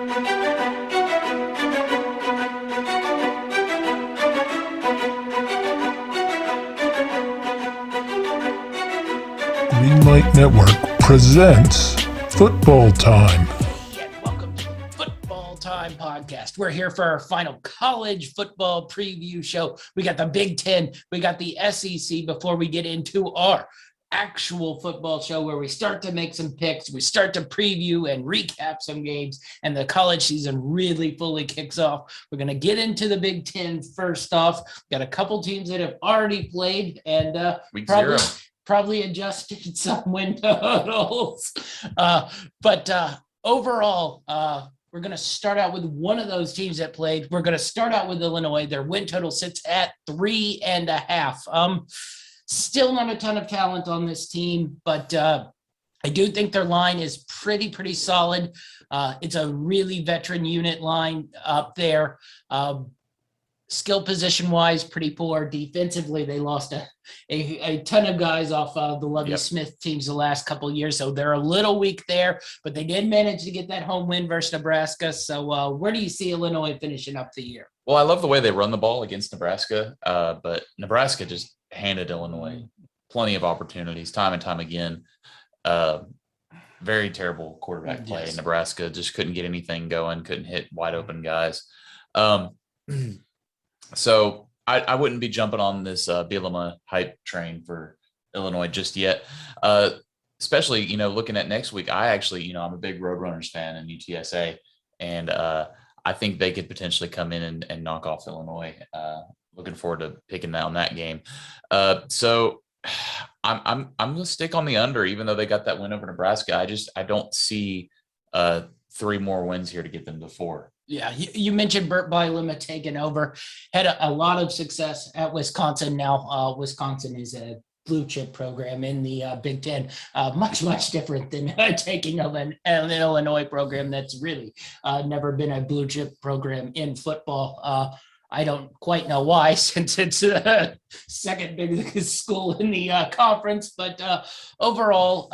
Dynamite Network presents Football Time. And welcome to the Football Time podcast. We're here for our final college football preview show. We got the Big 10, we got the SEC before we get into our actual football show where we start to make some picks, we start to preview and recap some games, and the college season really fully kicks off. We're going to get into the Big 10 first off. We've got a couple teams that have already played and probably adjusted some win totals. But overall, we're going to start out with one of those teams that played. We're going to start out with Illinois. Their win total sits at 3.5. Still not a ton of talent on this team, but I do think their line is pretty solid. It's a really veteran unit line up there. Skill position-wise, pretty poor. Defensively, they lost a ton of guys off the Lovie Smith teams the last couple of years, so they're a little weak there, but they did manage to get that home win versus Nebraska. So where do you see Illinois finishing up the year? Well, I love the way they run the ball against Nebraska, but Nebraska just handed Illinois plenty of opportunities time and time again. Very terrible quarterback play. Yes. Nebraska just couldn't get anything going, couldn't hit wide open guys. So I wouldn't be jumping on this Bielema hype train for Illinois just yet, especially, looking at next week. I actually, I'm a big Roadrunners fan in UTSA, and I think they could potentially come in and knock off Illinois. Looking forward to picking on that game. So I'm going to stick on the under, even though they got that win over Nebraska. I don't see 3 more wins here to get them to 4. Yeah, you mentioned Burt Bielema taking over, had a lot of success at Wisconsin. Now Wisconsin is a blue chip program in the Big 10, much different than taking over an Illinois program that's really never been a blue chip program in football. I don't quite know why, since it's the second biggest school in the conference, but overall,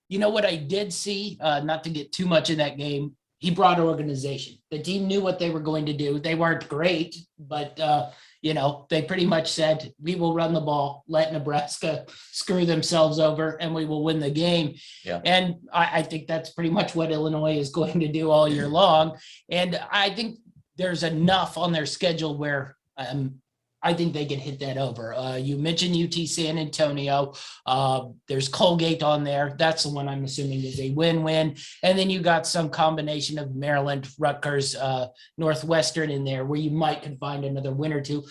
what I did see, not to get too much in that game, he brought organization. The team knew what they were going to do. They weren't great, but, they pretty much said, we will run the ball, let Nebraska screw themselves over, and we will win the game. Yeah. And I think that's pretty much what Illinois is going to do all year long. And I think there's enough on their schedule where I think they can hit that over. You mentioned UT San Antonio. There's Colgate on there. That's the one I'm assuming is a win-win. And then you got some combination of Maryland, Rutgers, Northwestern in there where you might could find another win or two.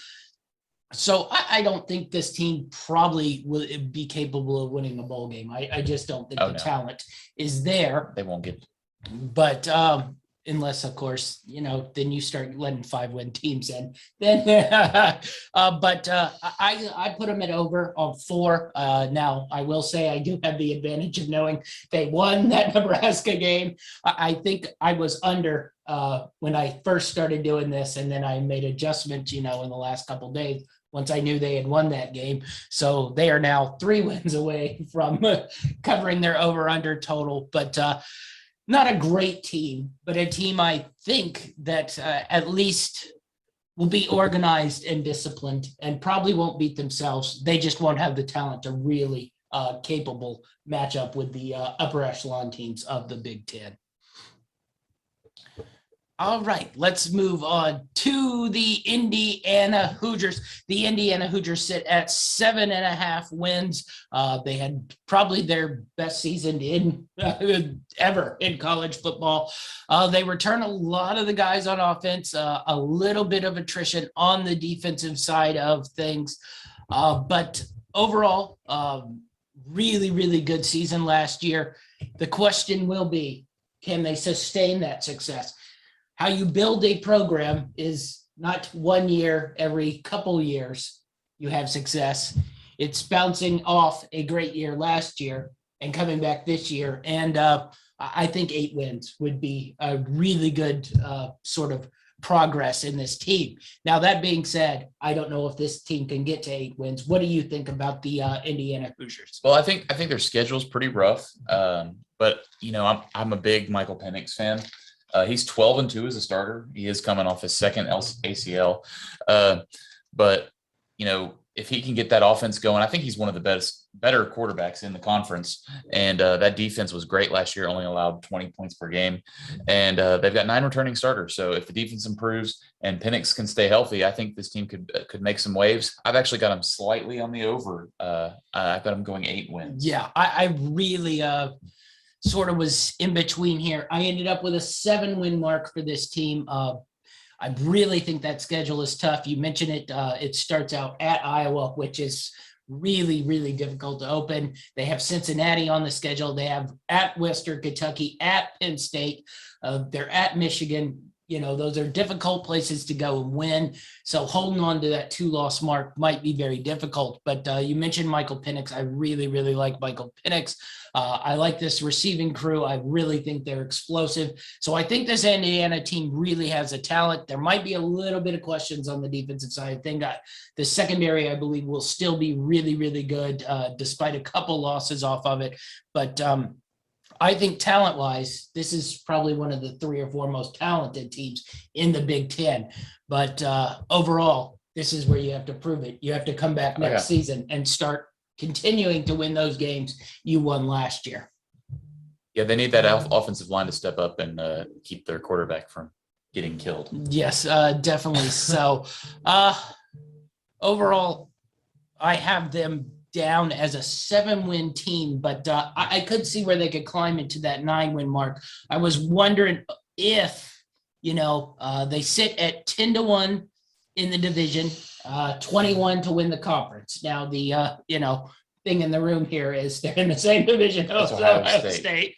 So I don't think this team probably will be capable of winning a bowl game. I just don't think talent is there. They won't get. But unless, of course, then you start letting 5-win teams in. Then, but I put them at over on 4. Now, I will say I do have the advantage of knowing they won that Nebraska game. I think I was under when I first started doing this, and then I made adjustments, in the last couple of days once I knew they had won that game. So they are now 3 wins away from covering their over-under total. But not a great team, but a team I think that at least will be organized and disciplined and probably won't beat themselves. They just won't have the talent to really capable match up with the upper echelon teams of the Big 10. All right, let's move on to the Indiana Hoosiers. The Indiana Hoosiers sit at 7.5 wins. They had probably their best season ever in college football. They return a lot of the guys on offense, a little bit of attrition on the defensive side of things. But overall, really good season last year. The question will be, can they sustain that success? How you build a program is not 1 year, every couple years you have success. It's bouncing off a great year last year and coming back this year. And I think 8 wins would be a really good sort of progress in this team. Now, that being said, I don't know if this team can get to 8 wins. What do you think about the Indiana Hoosiers? Well, I think their schedule is pretty rough. But I'm a big Michael Penix fan. He's 12-2 as a starter. He is coming off his second ACL. But, if he can get that offense going, I think he's one of the better quarterbacks in the conference. And that defense was great last year, only allowed 20 points per game. And they've got 9 returning starters. So if the defense improves and Penix can stay healthy, I think this team could make some waves. I've actually got him slightly on the over. I've got him going 8 wins. Yeah, I really sort of was in between here. I ended up with a 7-win mark for this team. I really think that schedule is tough. You mentioned it. It starts out at Iowa, which is really, really difficult to open. They have Cincinnati on the schedule. They have at Western Kentucky, at Penn State. They're at Michigan. Those are difficult places to go and win. So holding on to that 2-loss mark might be very difficult. But you mentioned Michael Penix. I really, really like Michael Penix. I like this receiving crew. I really think they're explosive. So I think this Indiana team really has a talent. There might be a little bit of questions on the defensive side. I think the secondary, I believe, will still be really, really good, despite a couple losses off of it. But I think talent-wise, this is probably one of the 3 or 4 most talented teams in the Big 10. But overall, this is where you have to prove it. You have to come back next season and start continuing to win those games you won last year. Yeah, they need that offensive line to step up and keep their quarterback from getting killed. Yes, definitely. So overall, I have them down as a 7-win team, but I could see where they could climb into that 9-win mark. I was wondering if, they sit at 10-1 in the division, 21 to win the conference. Now the, thing in the room here is they're in the same division as Ohio State.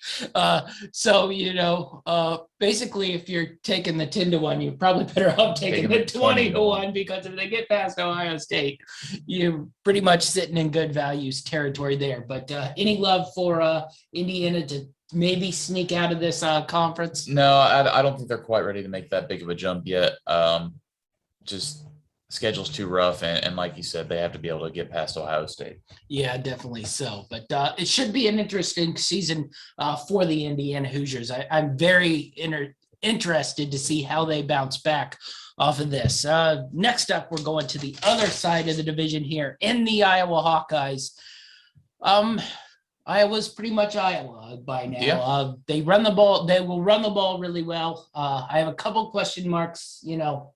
So, basically if you're taking the 10-1, you're probably better off taking the 20-1, because if they get past Ohio State, you're pretty much sitting in good values territory there. But any love for Indiana to maybe sneak out of this conference? No, I don't think they're quite ready to make that big of a jump yet. Just schedule's too rough, and like you said, they have to be able to get past Ohio State. Yeah, definitely so. But it should be an interesting season for the Indiana Hoosiers. I'm very interested to see how they bounce back off of this. Next up, we're going to the other side of the division here in the Iowa Hawkeyes. Iowa's pretty much Iowa by now. Yeah. They run the ball. They will run the ball really well. I have a couple question marks,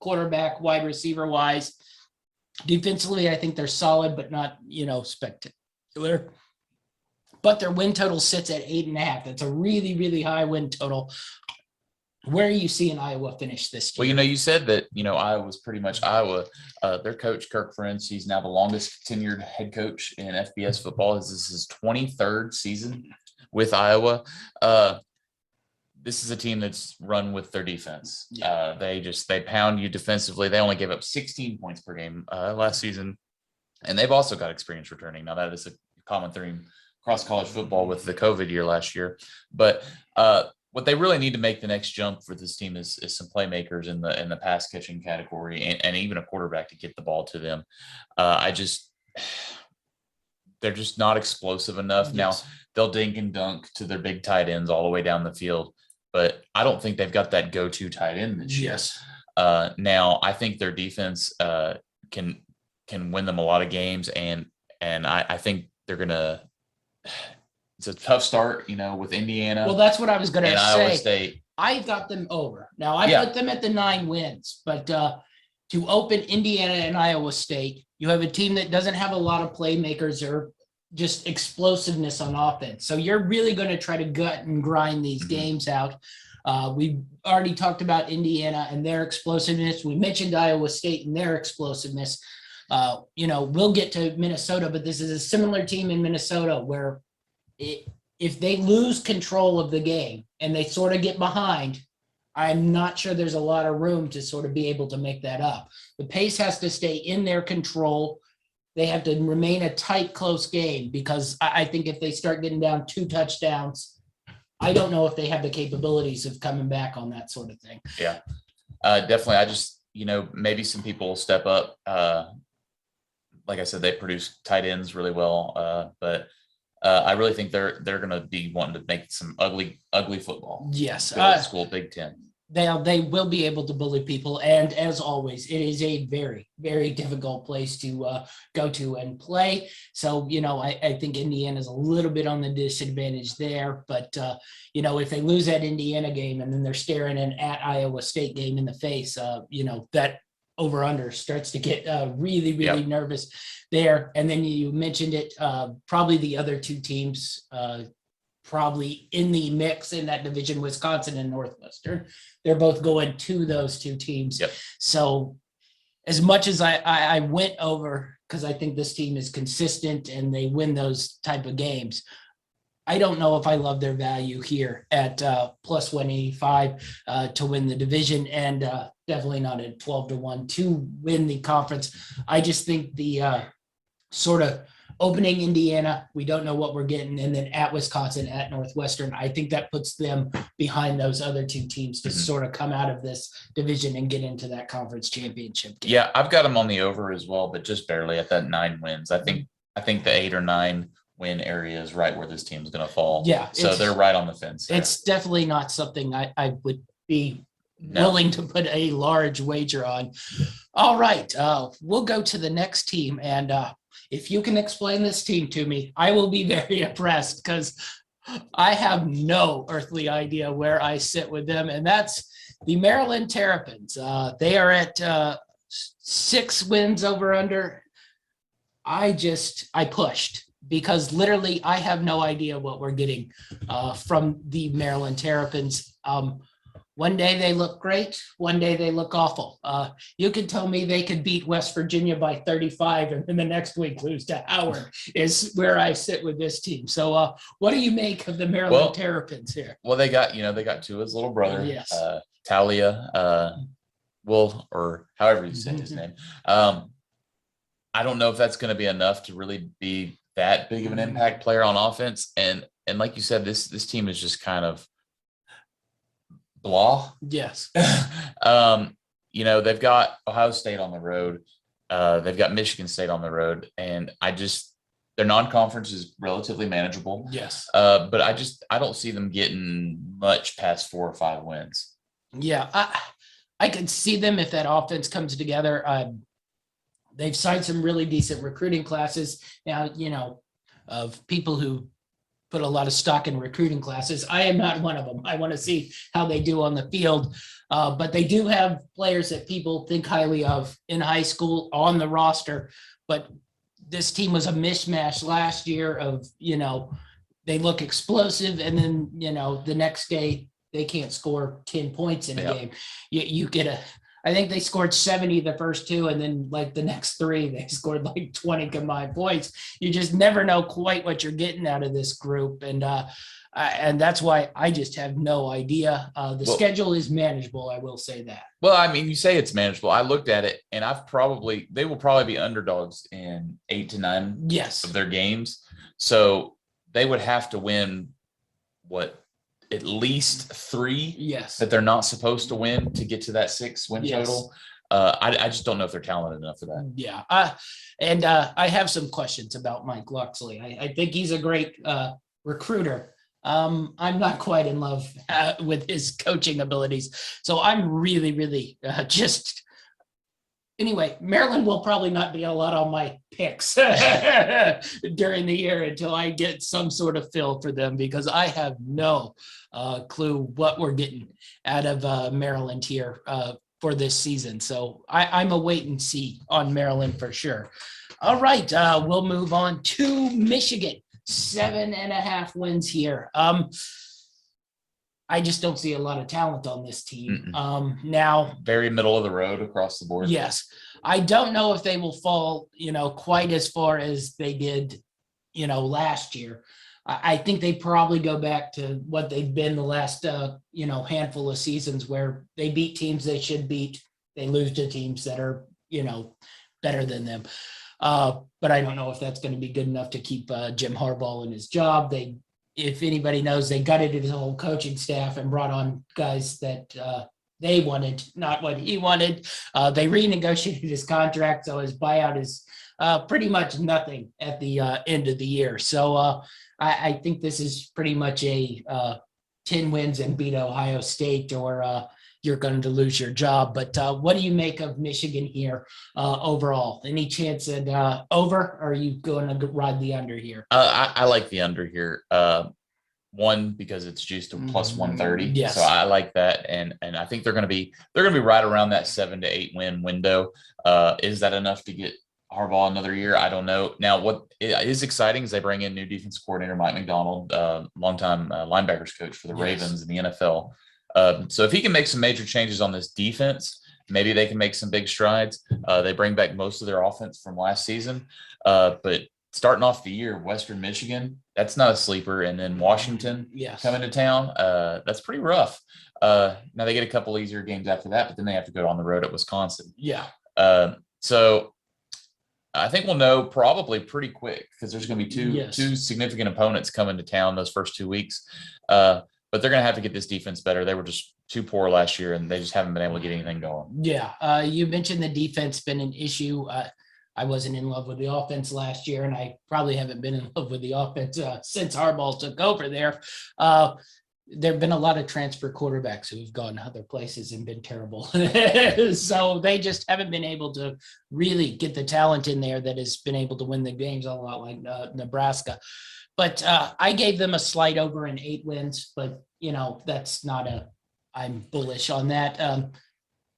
quarterback, wide receiver wise. Defensively, I think they're solid, but not, spectacular. But their win total sits at 8.5. That's a really, really high win total. Where are you seeing Iowa finish this year? Well, you said that, Iowa's pretty much Iowa. Their coach, Kirk Ferentz, he's now the longest tenured head coach in FBS football. This is his 23rd season with Iowa. This is a team that's run with their defense. Yeah. They pound you defensively. They only gave up 16 points per game last season. And they've also got experience returning. Now, that is a common theme across college football with the COVID year last year. But what they really need to make the next jump for this team is some playmakers in the pass catching category, and even a quarterback to get the ball to them. They're just not explosive enough. Yes. Now they'll dink and dunk to their big tight ends all the way down the field, but I don't think they've got that go-to tight end this year. Yes. Now I think their defense can win them a lot of games, and I think they're gonna. It's a tough start, with Indiana. Well, that's what I was going to say. Iowa State. I got them over. Now, I put them at the 9 wins, but to open Indiana and Iowa State, you have a team that doesn't have a lot of playmakers or just explosiveness on offense. So you're really going to try to gut and grind these games out. We already talked about Indiana and their explosiveness. We mentioned Iowa State and their explosiveness. We'll get to Minnesota, but this is a similar team in Minnesota where if they lose control of the game and they sort of get behind, I'm not sure there's a lot of room to sort of be able to make that up. The pace has to stay in their control. They have to remain a tight, close game, because I think if they start getting down 2 touchdowns, I don't know if they have the capabilities of coming back on that sort of thing. Yeah, definitely. I just, maybe some people will step up. Like I said, they produce tight ends really well, but I really think they're going to be wanting to make some ugly football. Yes. School Big 10. they will be able to bully people. And as always, it is a very, very difficult place to go to and play. So, I think Indiana's a little bit on the disadvantage there. But, if they lose that Indiana game and then they're staring an at Iowa State game in the face, that over under starts to get really, really nervous there. And then you mentioned it, probably the other two teams probably in the mix in that division, Wisconsin and Northwestern. They're both going to those two teams. Yep. So as much as I went over, because I think this team is consistent and they win those type of games, I don't know if I love their value here at plus 185 to win the division, and definitely not at 12-1 to win the conference. I just think the sort of opening Indiana, we don't know what we're getting, and then at Wisconsin, at Northwestern, I think that puts them behind those other two teams to sort of come out of this division and get into that conference championship game. Yeah, I've got them on the over as well, but just barely at that 9 wins. I think the 8 or 9 win area is right where this team's going to fall. Yeah. So they're right on the fence there. It's definitely not something I would be willing to put a large wager on. All right. We'll go to the next team, and if you can explain this team to me, I will be very impressed, because I have no earthly idea where I sit with them. And that's the Maryland Terrapins. They are at 6 wins over under. I pushed, because literally I have no idea what we're getting from the Maryland Terrapins. One day they look great. One day they look awful. You could tell me they could beat West Virginia by 35, and then the next week lose to Howard is where I sit with this team. So what do you make of the Maryland Terrapins here? Well, they got Tua's little brother, Yes. Talia, or however you say his name. I don't know if that's going to be enough to really be that big of an impact player on offense. And like you said, this team is just kind of blah. Yes. They've got Ohio State on the road. They've got Michigan State on the road, and their non-conference is relatively manageable. Yes. But I don't see them getting much past 4 or 5 wins. Yeah. I could see them if that offense comes together. They've signed some really decent recruiting classes now, of people who put a lot of stock in recruiting classes. I am not one of them. I want to see how they do on the field. But they do have players that people think highly of in high school on the roster. But this team was a mishmash last year of, they look explosive, and then, the next day they can't score 10 points in a game. You get I think they scored 70 the first 2, and then like the next 3, they scored like 20 combined points. You just never know quite what you're getting out of this group. And that's why I just have no idea. The schedule is manageable, I will say that. Well, I mean, you say it's manageable. I looked at it, and they will probably be underdogs in 8 to 9 of their games. So they would have to win at least 3 that they're not supposed to win to get to that 6 win total. I just don't know if they're talented enough for that. Yeah. And I have some questions about Mike Locksley. I think he's a great recruiter. I'm not quite in love with his coaching abilities. So I'm really, really anyway, Maryland will probably not be a lot on my picks during the year until I get some sort of feel for them, because I have no clue what we're getting out of Maryland here for this season. So I'm a wait and see on Maryland for sure. All right, we'll move on to Michigan. 7.5 wins here. I just don't see a lot of talent on this team. Now, very middle of the road across the board. Yes. I don't know if they will fall, quite as far as they did, last year. I think they probably go back to what they've been the last, handful of seasons, where they beat teams they should beat. They lose to teams that are, better than them. But I don't know if that's going to be good enough to keep Jim Harbaugh in his job. If anybody knows, they gutted his whole coaching staff and brought on guys that they wanted, not what he wanted. They renegotiated his contract, so his buyout is pretty much nothing at the end of the year. So I think this is pretty much a 10 wins and beat Ohio State, or you're going to lose your job. But what do you make of Michigan here overall? Any chance at over, or are you going to ride the under here? I like the under here. One, because it's juiced to plus 130. Yes. So I like that. And I think they're going to be right around that 7 to 8 win window. Is that enough to get Harbaugh another year? I don't know. Now, what is exciting is they bring in new defense coordinator Mike McDonald, longtime linebackers coach for the Ravens in the NFL. So if he can make some major changes on this defense, maybe they can make some big strides. They bring back most of their offense from last season, but starting off the year, Western Michigan, that's not a sleeper. And then Washington coming to town, that's pretty rough. Now they get a couple easier games after that, but then they have to go on the road at Wisconsin. Yeah. So I think we'll know probably pretty quick because there's going to be two significant opponents coming to town those first 2 weeks. But they're going to have to get this defense better. They were just too poor last year, and they just haven't been able to get anything going. Yeah. You mentioned the defense been an issue. I wasn't in love with the offense last year, and I probably haven't been in love with the offense since Harbaugh took over there. There have been a lot of transfer quarterbacks who have gone other places and been terrible. So they just haven't been able to really get the talent in there that has been able to win the games, a lot like Nebraska. But I gave them a slight over in 8 wins, but that's not I'm bullish on that.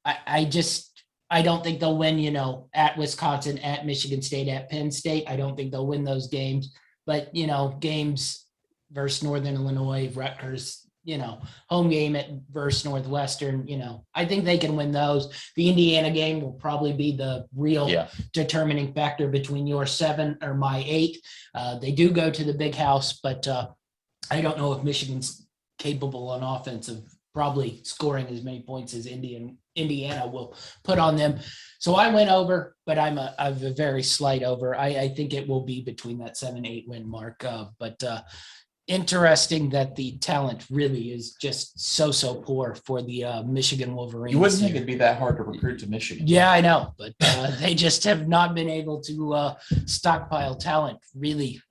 I don't think they'll win, at Wisconsin, at Michigan State, at Penn State. I don't think they'll win those games. But, games versus Northern Illinois, Rutgers, home game versus Northwestern, I think they can win those. The Indiana game will probably be the real determining factor between your 7 or my 8. They do go to the big house, but I don't know if Michigan's capable on offense of probably scoring as many points as Indiana will put on them. So I went over, but I'm a very slight over. I think it will be between that 7-8 win mark. But interesting that the talent really is just so poor for the Michigan Wolverines. You wouldn't think it'd be that hard to recruit to Michigan. Yeah, I know, but they just have not been able to stockpile talent really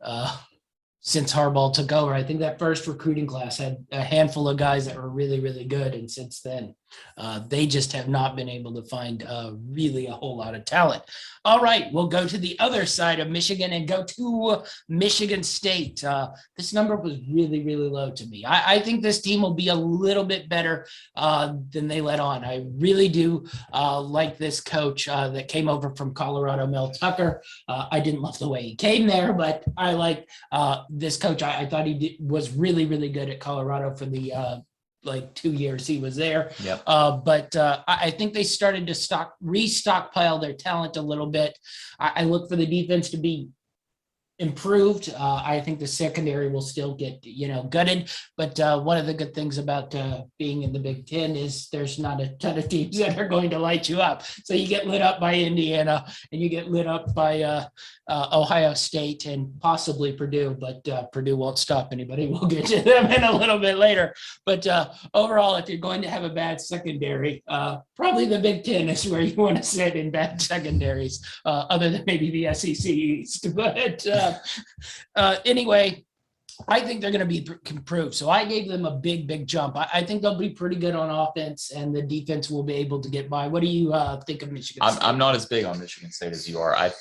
since Harbaugh took over. I think that first recruiting class had a handful of guys that were really, really good. And since then, they just have not been able to find really a whole lot of talent. All right, we'll go to the other side of Michigan and go to Michigan State. This number was really, really low to me. I think this team will be a little bit better than they let on. I really do like this coach that came over from Colorado, Mel Tucker. I didn't love the way he came there, but I like this coach. I thought he was really, really good at Colorado for the 2 years he was there. Yep. But I think they started to restockpile their talent a little bit. I look for the defense to be improved. I think the secondary will still get, gutted. But one of the good things about being in the Big 10 is there's not a ton of teams that are going to light you up. So you get lit up by Indiana and you get lit up by Ohio State and possibly Purdue, but Purdue won't stop anybody. We'll get to them in a little bit later. But overall, if you're going to have a bad secondary, probably the Big 10 is where you want to sit in bad secondaries, other than maybe the SEC East. But anyway, I think they're going to be improved. So I gave them a big jump. I think they'll be pretty good on offense, and the defense will be able to get by. What do you think of Michigan State? I'm not as big on Michigan State as you are.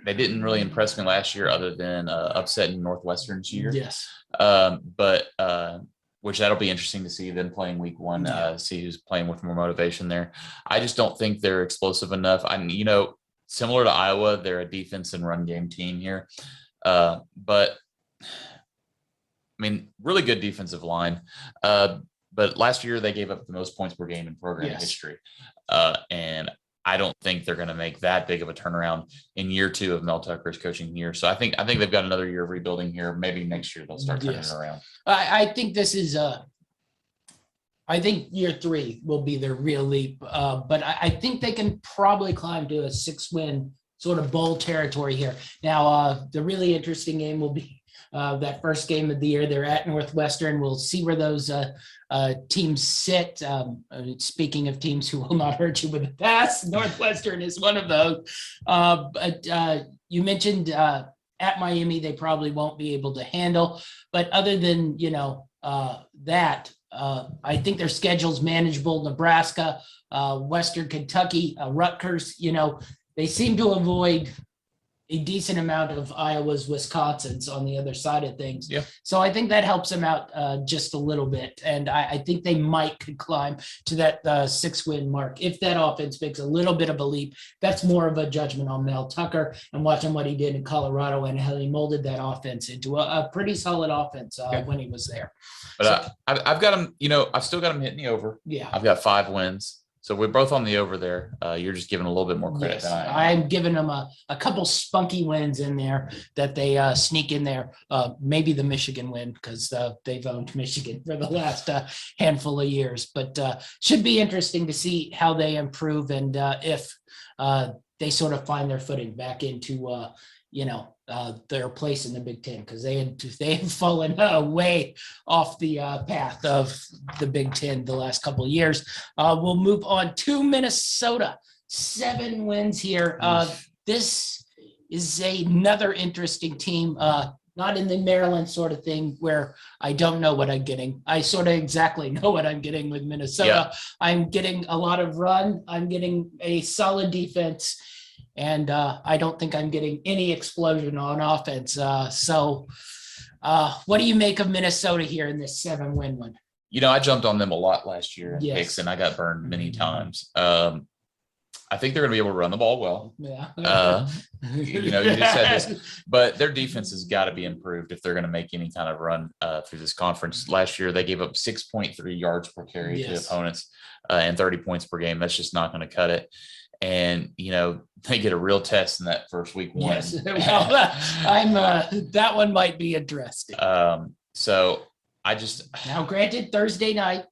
They didn't really impress me last year, other than upsetting Northwestern's year. Yes. But which that'll be interesting to see them playing week 1. See who's playing with more motivation there. I just don't think they're explosive enough. Similar to Iowa, they're a defense and run game team here. But really good defensive line. But last year they gave up the most points per game in program history. And I don't think they're going to make that big of a turnaround in year 2 of Mel Tucker's coaching here. So I think they've got another year of rebuilding here. Maybe next year they'll start turning it around. I think this is I think year 3 will be their real leap. But I think they can probably climb to a 6-win sort of bowl territory here. Now, the really interesting game will be that first game of the year. They're at Northwestern. We'll see where those teams sit. Speaking of teams who will not hurt you with a pass, Northwestern is one of those. But you mentioned at Miami, they probably won't be able to handle. But other than, that, I think their schedule's manageable. Nebraska, Western Kentucky, Rutgers, they seem to avoid a decent amount of Iowa's, Wisconsin's on the other side of things. Yeah. So I think that helps them out just a little bit. And I think they could climb to that 6-win mark. If that offense makes a little bit of a leap, that's more of a judgment on Mel Tucker and watching what he did in Colorado and how he molded that offense into a pretty solid offense when he was there. But I've got him, I've still got him hitting the over. Yeah. I've got 5 wins. So we're both on the over there. You're just giving a little bit more credit Yes, than I am. I'm giving them a couple spunky wins in there that they sneak in there. Maybe the Michigan win because they've owned Michigan for the last handful of years. But should be interesting to see how they improve and if they sort of find their footing back into their place in the Big Ten, because they have fallen way off the path of the Big Ten the last couple of years. We'll move on to Minnesota. 7 wins here. This is another interesting team. Not in the Maryland sort of thing where I don't know what I'm getting. I sort of exactly know what I'm getting with Minnesota. Yeah. I'm getting a lot of run. I'm getting a solid defense. And I don't think I'm getting any explosion on offense. So what do you make of Minnesota here in this 7-win one? I jumped on them a lot last year in Yes. picks, and I got burned many times. I think they're going to be able to run the ball well. Yeah. You just said this, but their defense has got to be improved if they're going to make any kind of run through this conference. Last year, they gave up 6.3 yards per carry to opponents and 30 points per game. That's just not going to cut it. And, they get a real test in that first week one. Yes. Well, that one might be interesting. So I just. Now, granted, Thursday night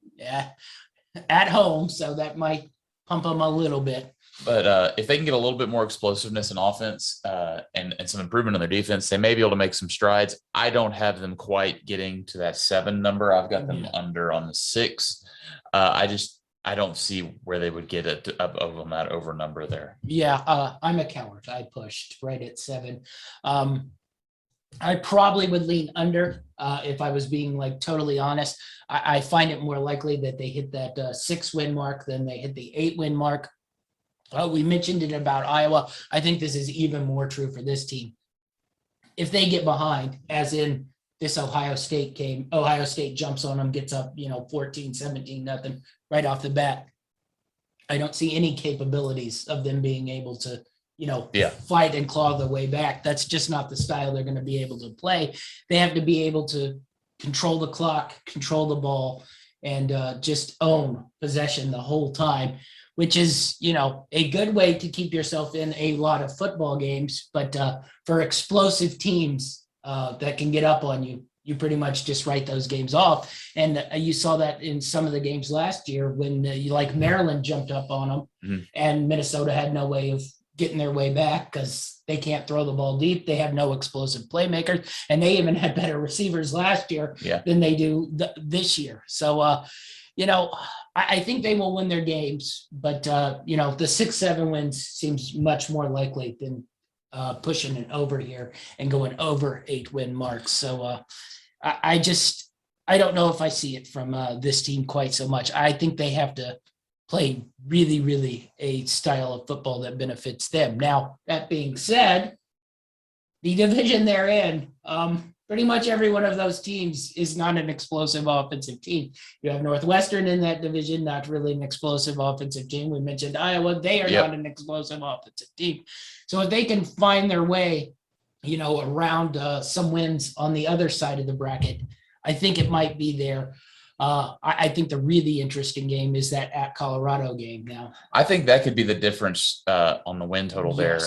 at home, so that might pump them a little bit. But if they can get a little bit more explosiveness in offense and some improvement in their defense, they may be able to make some strides. I don't have them quite getting to that 7 number. I've got them under on the 6. I don't see where they would get it up on that over number there. Yeah, I'm a coward. I pushed right at 7. I probably would lean under if I was being totally honest. I find it more likely that they hit that 6-win mark than they hit the 8-win mark. We mentioned it about Iowa. I think this is even more true for this team. If they get behind, as in this Ohio State game, Ohio State jumps on them, gets up, 14, 17, nothing right off the bat. I don't see any capabilities of them being able to, fight and claw their way back. That's just not the style they're going to be able to play. They have to be able to control the clock, control the ball, and just own possession the whole time, which is, a good way to keep yourself in a lot of football games. But for explosive teams that can get up on you, you pretty much just write those games off. And you saw that in some of the games last year when Maryland jumped up on them and Minnesota had no way of getting their way back because they can't throw the ball deep. They have no explosive playmakers, and they even had better receivers last year than they do this year. So, I think they will win their games, but, the 6-7 wins seems much more likely than pushing it over here and going over 8-win marks. So I don't know if I see it from this team quite so much. I think they have to play really, really a style of football that benefits them. Now, that being said, the division they're in, pretty much every one of those teams is not an explosive offensive team. You have Northwestern in that division, not really an explosive offensive team. We mentioned Iowa. They are not an explosive offensive team. So if they can find their way, around some wins on the other side of the bracket, I think it might be there. I think the really interesting game is that at Colorado game now. I think that could be the difference on the win total there.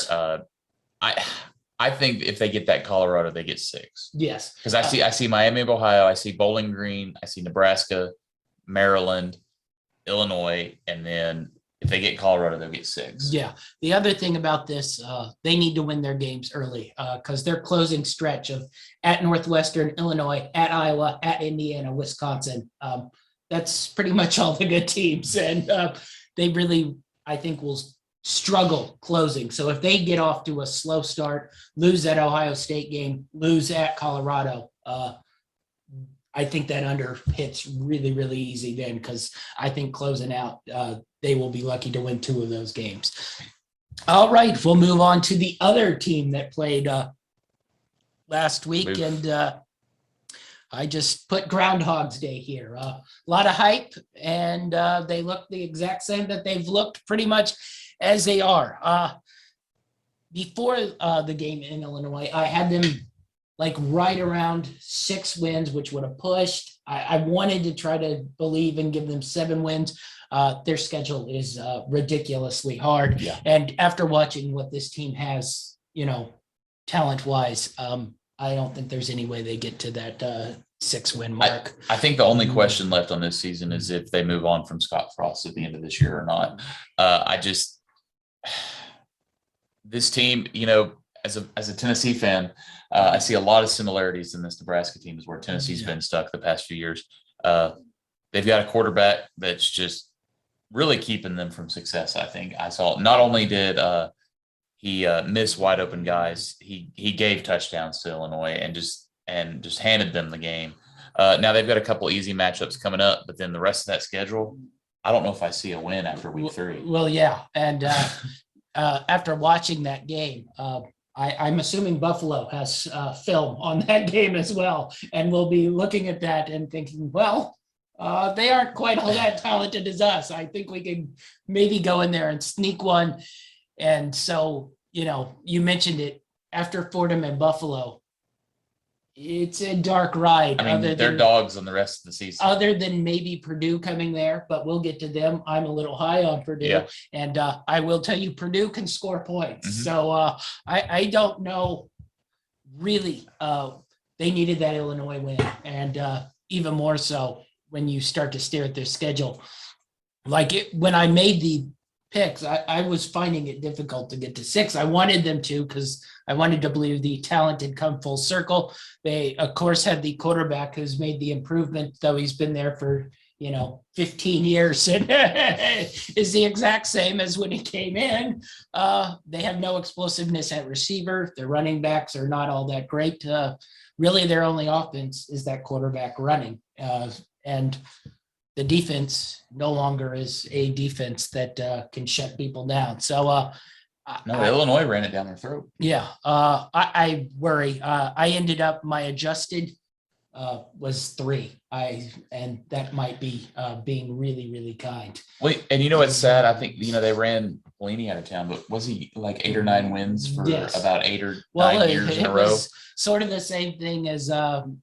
I think if they get that Colorado, they get 6. Yes. Because I see Miami of Ohio, I see Bowling Green, I see Nebraska, Maryland, Illinois, and then if they get Colorado, they'll get 6. Yeah. The other thing about this, they need to win their games early because their closing stretch of at Northwestern, Illinois, at Iowa, at Indiana, Wisconsin, that's pretty much all the good teams. And they really, I think, will struggle closing. So if they get off to a slow start, lose that Ohio State game, lose at Colorado, I think that under hits really, really easy then, because I think closing out, they will be lucky to win 2 of those games. All right, we'll move on to the other team that played last week. Oof. And I just put Groundhog's Day here. A lot of hype, and they look the exact same that they've looked pretty much as they are. Before the game in Illinois, I had them like right around 6 wins, which would have pushed. I wanted to try to believe and give them 7 wins. Their schedule is ridiculously hard. Yeah. And after watching what this team has, talent-wise, I don't think there's any way they get to that 6-win mark. I think the only question left on this season is if they move on from Scott Frost at the end of this year or not. This team, as a Tennessee fan, I see a lot of similarities in this Nebraska team is where Tennessee's been stuck the past few years. They've got a quarterback that's just really keeping them from success. I think I saw not only did he miss wide open guys, he gave touchdowns to Illinois and just handed them the game. Now they've got a couple easy matchups coming up, but then the rest of that schedule, I don't know if I see a win after week 3. Well, yeah, and after watching that game, I'm assuming Buffalo has film on that game as well, and we'll be looking at that and thinking, well, they aren't quite all that talented as us. I think we can maybe go in there and sneak one. And so, you mentioned it, after Fordham and Buffalo, it's a dark ride. I mean, they're dogs on the rest of the season. Other than maybe Purdue coming there, but we'll get to them. I'm a little high on Purdue. Yeah. And I will tell you, Purdue can score points. Mm-hmm. So I don't know, really. They needed that Illinois win. And even more so when you start to stare at their schedule. When I made the picks, I was finding it difficult to get to 6. I wanted them to, because I wanted to believe the talent had come full circle. They, of course, had the quarterback who's made the improvement, though he's been there for, 15 years and is the exact same as when he came in. They have no explosiveness at receiver. Their running backs are not all that great. Really, their only offense is that quarterback running. And the defense no longer is a defense that can shut people down. So Illinois ran it down their throat. Yeah, I worry. I ended up, my adjusted was 3. And that might be being really, really kind. Wait, and what's sad? I think they ran Bellini out of town, but was he like 8 or 9 wins for about 8 or 9 years in a row? Was sort of the same thing as I'm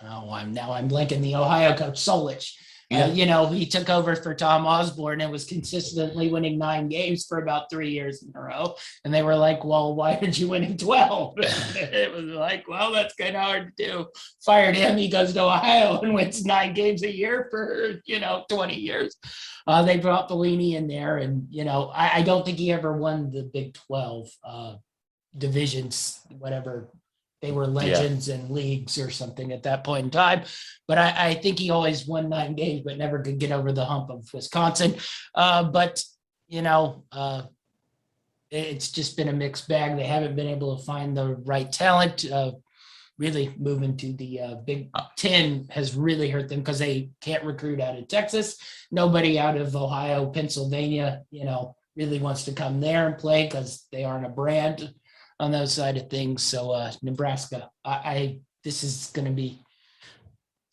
blanking, the Ohio coach Solich. Yeah. He took over for Tom Osborne and was consistently winning 9 games for about 3 years in a row. And they were like, well, why aren't you winning 12? It was like, well, that's kind of hard to do. Fired him. He goes to Ohio and wins 9 games a year for, 20 years. They brought Bellini in there. And, I don't think he ever won the Big 12 divisions, whatever. They were legends in leagues or something at that point in time. But I think he always won 9 games, but never could get over the hump of Wisconsin. It's just been a mixed bag. They haven't been able to find the right talent. Really moving to the Big 10 has really hurt them because they can't recruit out of Texas. Nobody out of Ohio, Pennsylvania, really wants to come there and play because they aren't a brand on those side of things. So Nebraska, this is going to be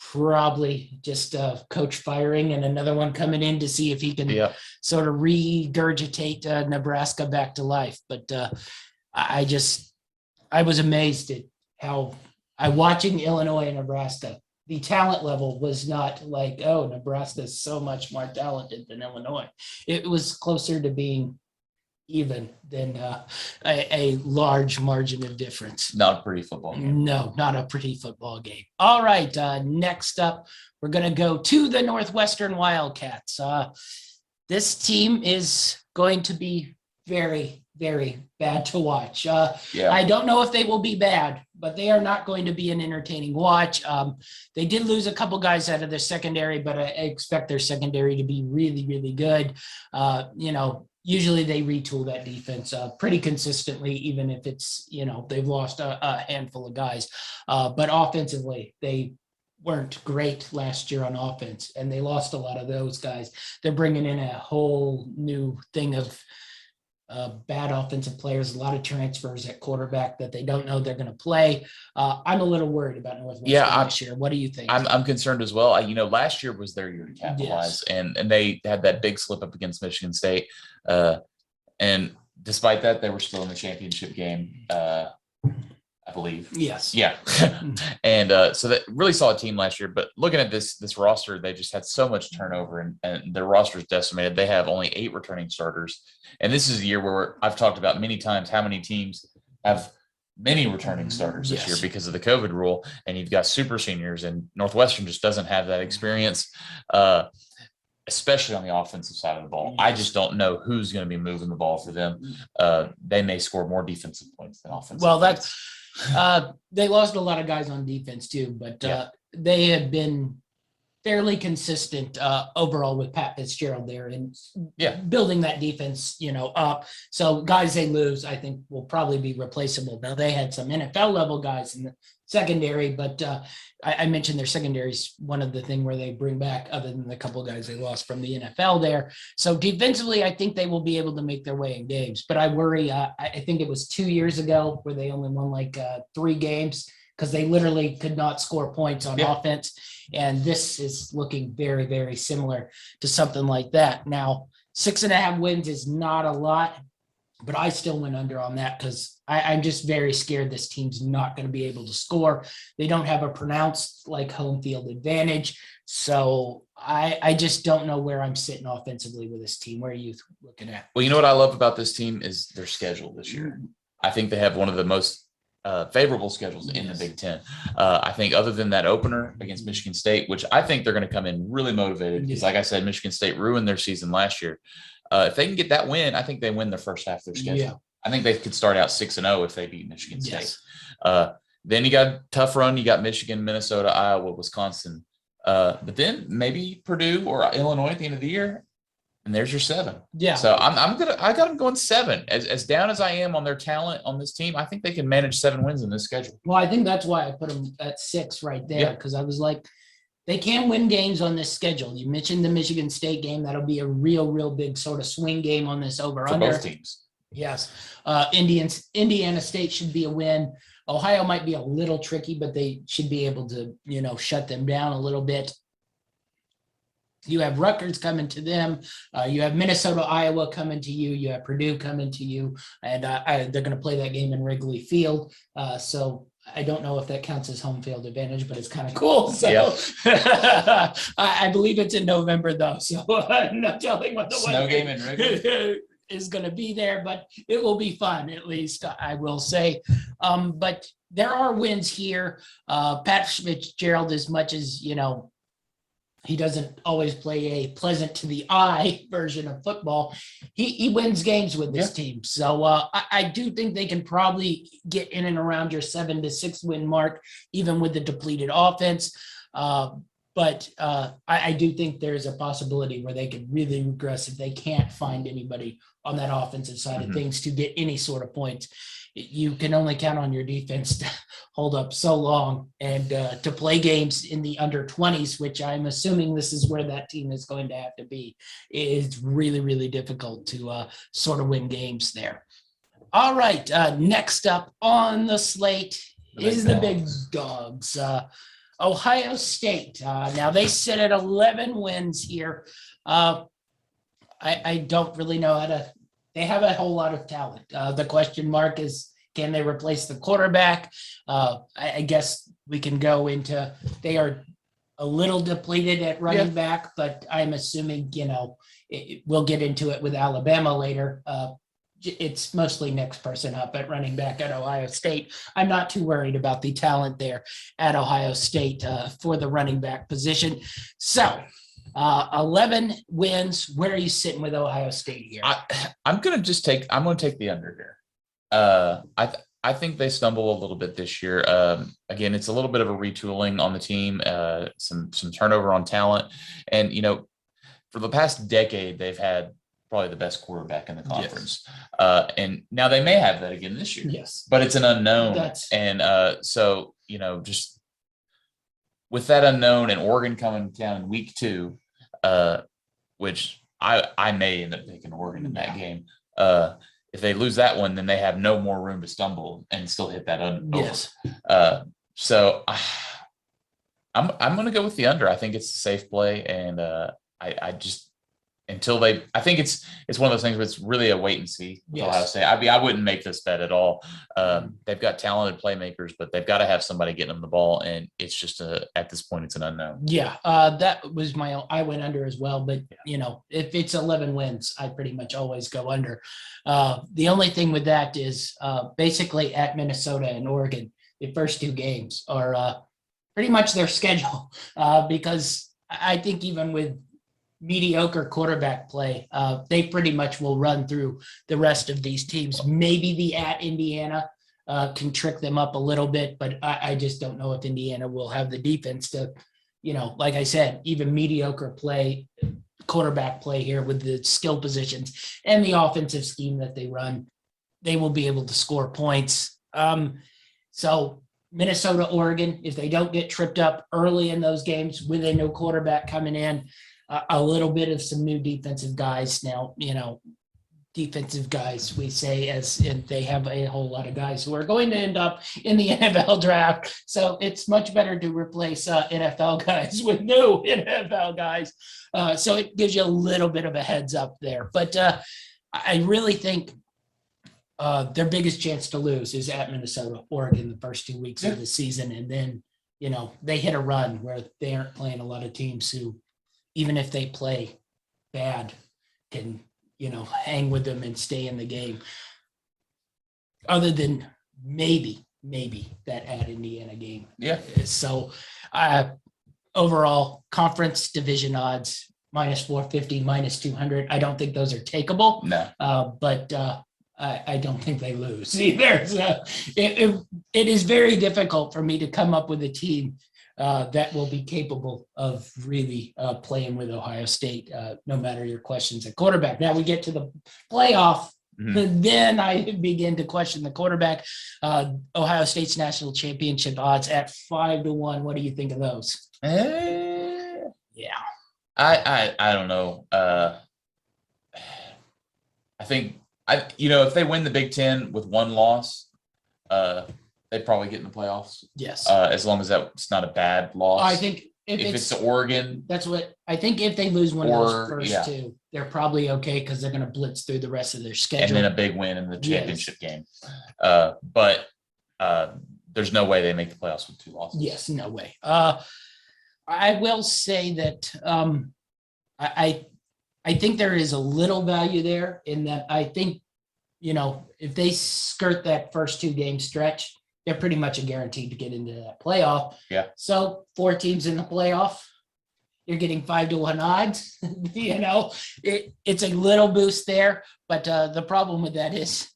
probably just coach firing and another one coming in to see if he can sort of regurgitate Nebraska back to life. But I was amazed at how watching Illinois and Nebraska, the talent level was not like, oh, Nebraska is so much more talented than Illinois. It was closer to being even than a large margin of difference. Not a pretty football game. No, not a pretty football game. All right, next up, we're going to go to the Northwestern Wildcats. This team is going to be very, very bad to watch. I don't know if they will be bad, but they are not going to be an entertaining watch. They did lose a couple guys out of their secondary, but I expect their secondary to be really, really good. Usually they retool that defense pretty consistently, even if it's, they've lost a handful of guys. But offensively, they weren't great last year on offense, and they lost a lot of those guys. They're bringing in a whole new thing of bad offensive players, a lot of transfers at quarterback that they don't know they're going to play. I'm a little worried about Northwestern this year. What do you think? I'm concerned as well. Last year was their year to capitalize, and they had that big slip up against Michigan State. And despite that, they were still in the championship game, I believe. Yes. Yeah. And so that really solid team last year. But looking at this roster, they just had so much turnover, and their roster is decimated. They have only 8 returning starters. And this is a year where I've talked about many times how many teams have many returning starters this year because of the COVID rule. And you've got super seniors, and Northwestern just doesn't have that experience. Especially on the offensive side of the ball. I just don't know who's going to be moving the ball for them. They may score more defensive points than offensive. Well, they lost a lot of guys on defense too, but they have been fairly consistent overall with Pat Fitzgerald there and building that defense, up. So guys they lose, I think, will probably be replaceable. Now they had some NFL level guys in the secondary, but I mentioned their secondary is one of the things where they bring back, other than the couple of guys they lost from the NFL there. So defensively, I think they will be able to make their way in games, but I worry. I think it was 2 years ago where they only won like 3 games because they literally could not score points on offense. And this is looking very, very similar to something like that. Now, 6.5 wins is not a lot, but I still went under on that because I'm just very scared this team's not going to be able to score. They don't have a pronounced home field advantage. So I just don't know where I'm sitting offensively with this team. Where are you looking at? Well, you know what I love about this team is their schedule this year. I think they have one of the most favorable schedules in the Big 10. I think other than that opener against Michigan State, which I think they're going to come in really motivated because, like I said, Michigan State ruined their season last year. If they can get that win, I think they win the first half of their schedule. Yeah. I think they could start out 6-0 if they beat Michigan State. Then you got a tough run. You got Michigan, Minnesota, Iowa, Wisconsin. But then maybe Purdue or Illinois at the end of the year. And there's your 7. Yeah. So I got them going 7. As down as I am on their talent on this team, I think they can manage 7 wins in this schedule. Well, I think that's why I put them at 6 right there, because I was like, they can win games on this schedule. You mentioned the Michigan State game. That'll be a real big sort of swing game on this over-under. For both teams. Yes. Indiana State should be a win. Ohio might be a little tricky, but they should be able to, shut them down a little bit. You have Rutgers coming to them. You have Minnesota, Iowa coming to you. You have Purdue coming to you. And they're going to play that game in Wrigley Field. So I don't know if that counts as home field advantage, but it's kind of cool. So I believe it's in November, though. So I'm not telling what the snow game in Wrigley is going to be there, but it will be fun, at least, I will say. But there are wins here. Pat Fitzgerald, as much as, he doesn't always play a pleasant to the eye version of football. He wins games with this team. So I do think they can probably get in and around your 7 to 6 win mark, even with the depleted offense. But I do think there's a possibility where they could really regress if they can't find anybody on that offensive side of things to get any sort of points. You can only count on your defense to hold up so long and to play games in the under 20s, which I'm assuming this is where that team is going to have to be. It's really difficult to sort of win games there. All right, next up on the slate is the big dogs. Ohio State. Now they sit at 11 wins here. I don't really know how to. They have a whole lot of talent. The question mark is, can they replace the quarterback? I guess we can go into, they are a little depleted at running back, but I'm assuming, we'll get into it with Alabama later. It's mostly next person up at running back at Ohio State. I'm not too worried about the talent there at Ohio State for the running back position. So 11 wins. Where are you sitting with Ohio State here? I'm going to take the under here. I think they stumble a little bit this year. Again, it's a little bit of a retooling on the team, some turnover on talent. And, for the past decade, they've had probably the best quarterback in the conference. And now they may have that again this year. Yes. But it's an unknown. So, just with that unknown and Oregon coming down in week 2, which I may end up taking Oregon in that game. If they lose that one, then they have no more room to stumble and still hit that under. Yes. So I'm going to go with the under. I think it's a safe play, and I just until they, I think it's one of those things where it's really a wait and see. Yes. Ohio State. I wouldn't make this bet at all. They've got talented playmakers, but they've got to have somebody getting them the ball, and it's just at this point it's an unknown. Yeah, that was I went under as well, but if it's 11 wins, I pretty much always go under. The only thing with that is basically at Minnesota and Oregon, the first 2 games are pretty much their schedule because I think even with mediocre quarterback play, they pretty much will run through the rest of these teams. Maybe the at Indiana can trick them up a little bit, but I just don't know if Indiana will have the defense to, like I said, even mediocre play, quarterback play here with the skill positions and the offensive scheme that they run, they will be able to score points. So Minnesota, Oregon, if they don't get tripped up early in those games with a new quarterback coming in, a little bit of some new defensive guys now, defensive guys, we say, and they have a whole lot of guys who are going to end up in the NFL draft. So it's much better to replace NFL guys with new NFL guys. So it gives you a little bit of a heads up there. But I really think their biggest chance to lose is at Minnesota, Oregon, the first 2 weeks of the season. And then, they hit a run where they aren't playing a lot of teams who, even if they play bad, can, hang with them and stay in the game. Other than maybe that at Indiana game. Yeah. So overall conference division odds, -450, -200. I don't think those are takeable. No. But I don't think they lose either. So it is very difficult for me to come up with a team that will be capable of really playing with Ohio State, no matter your questions at quarterback. Now we get to the playoff, then I begin to question the quarterback. Ohio State's national championship odds at 5-1. What do you think of those? Yeah. I don't know. I think if they win the Big 10 with 1 loss, they'd probably get in the playoffs. Yes. As long as that's not a bad loss. I think if it's Oregon, that's what I think. If they lose one of those first 2, they're probably okay because they're going to blitz through the rest of their schedule. And then a big win in the championship game. But there's no way they make the playoffs with 2 losses. Yes, no way. I will say that I think there is a little value there in that I think, if they skirt that first 2 game stretch, they're pretty much guaranteed to get into that playoff. Yeah. So 4 teams in the playoff, you're getting 5-1 odds. It's a little boost there, but the problem with that is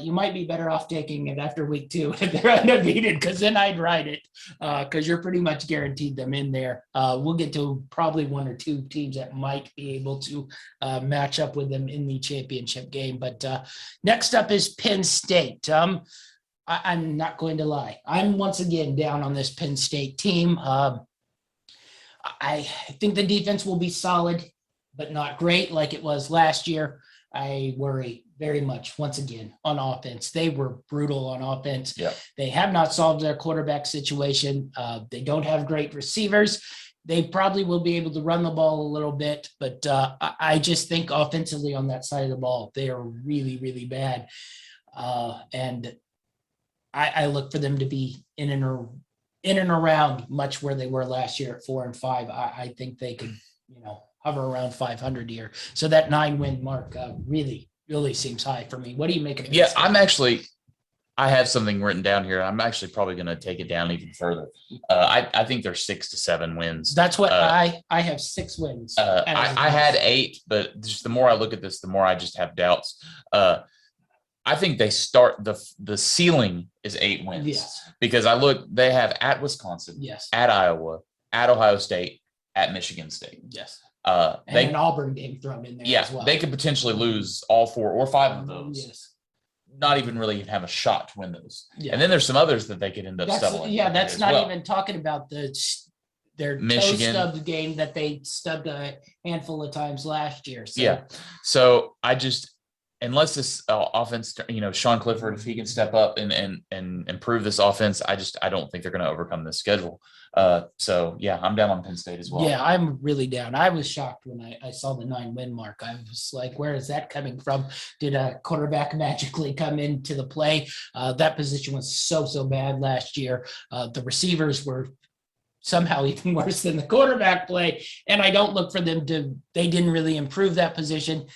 you might be better off taking it after week 2 if they're undefeated, because then I'd ride it because you're pretty much guaranteed them in there. We'll get to probably 1 or 2 teams that might be able to match up with them in the championship game. But next up is Penn State. I'm not going to lie. I'm once again down on this Penn State team. I think the defense will be solid, but not great like it was last year. I worry very much, once again, on offense. They were brutal on offense. Yeah. They have not solved their quarterback situation. They don't have great receivers. They probably will be able to run the ball a little bit, but I just think offensively on that side of the ball, they are really, really bad. And I look for them to be in and around much where they were last year at 4-5. I think they could, hover around 500 here. So that 9-win mark really seems high for me. What do you make of it? Yeah, I have something written down here. I'm actually probably going to take it down even further. I think they're 6 to 7 wins. That's what I have 6 wins. I had 8, but just the more I look at this, the more I just have doubts. I think they start the ceiling is 8 wins. Yes. Because they have at Wisconsin, yes, at Iowa, at Ohio State, at Michigan State. Yes. And an Auburn game thrown in there as well. They could potentially lose all 4 or 5 of those. Yes. Not even really have a shot to win those. Yeah. And then there's some others that they could end up stumbling. Yeah, that's not even talking about the their toe Michigan. stubbed game that they stubbed a handful of times last year. So. Yeah. So unless this offense, Sean Clifford, if he can step up and improve this offense, I don't think they're going to overcome this schedule. So yeah, I'm down on Penn State as well. Yeah, I'm really down. I was shocked when I saw the 9-win mark. I was like, where is that coming from? Did a quarterback magically come into the play? That position was so bad last year. The receivers were somehow even worse than the quarterback play. And I don't look for them they didn't really improve that position.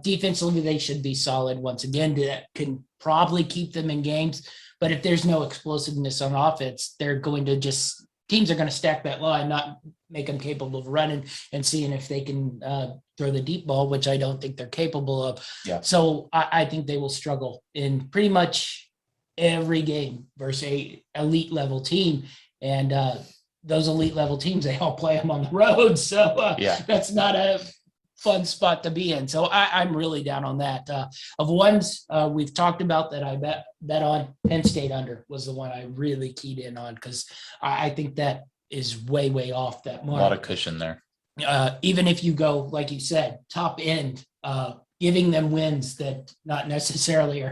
Defensively, they should be solid once again. That can probably keep them in games. But if there's no explosiveness on offense, teams are going to stack that line, not make them capable of running and seeing if they can throw the deep ball, which I don't think they're capable of. Yeah. So I think they will struggle in pretty much every game versus a elite level team. And those elite level teams, they all play them on the road. So that's not a fun spot to be in. So I'm really down on that. Of ones we've talked about that I bet on, Penn State under was the one I really keyed in on because I think that is way off that mark. A lot of cushion there. Even if you go, like you said, top end, giving them wins that not necessarily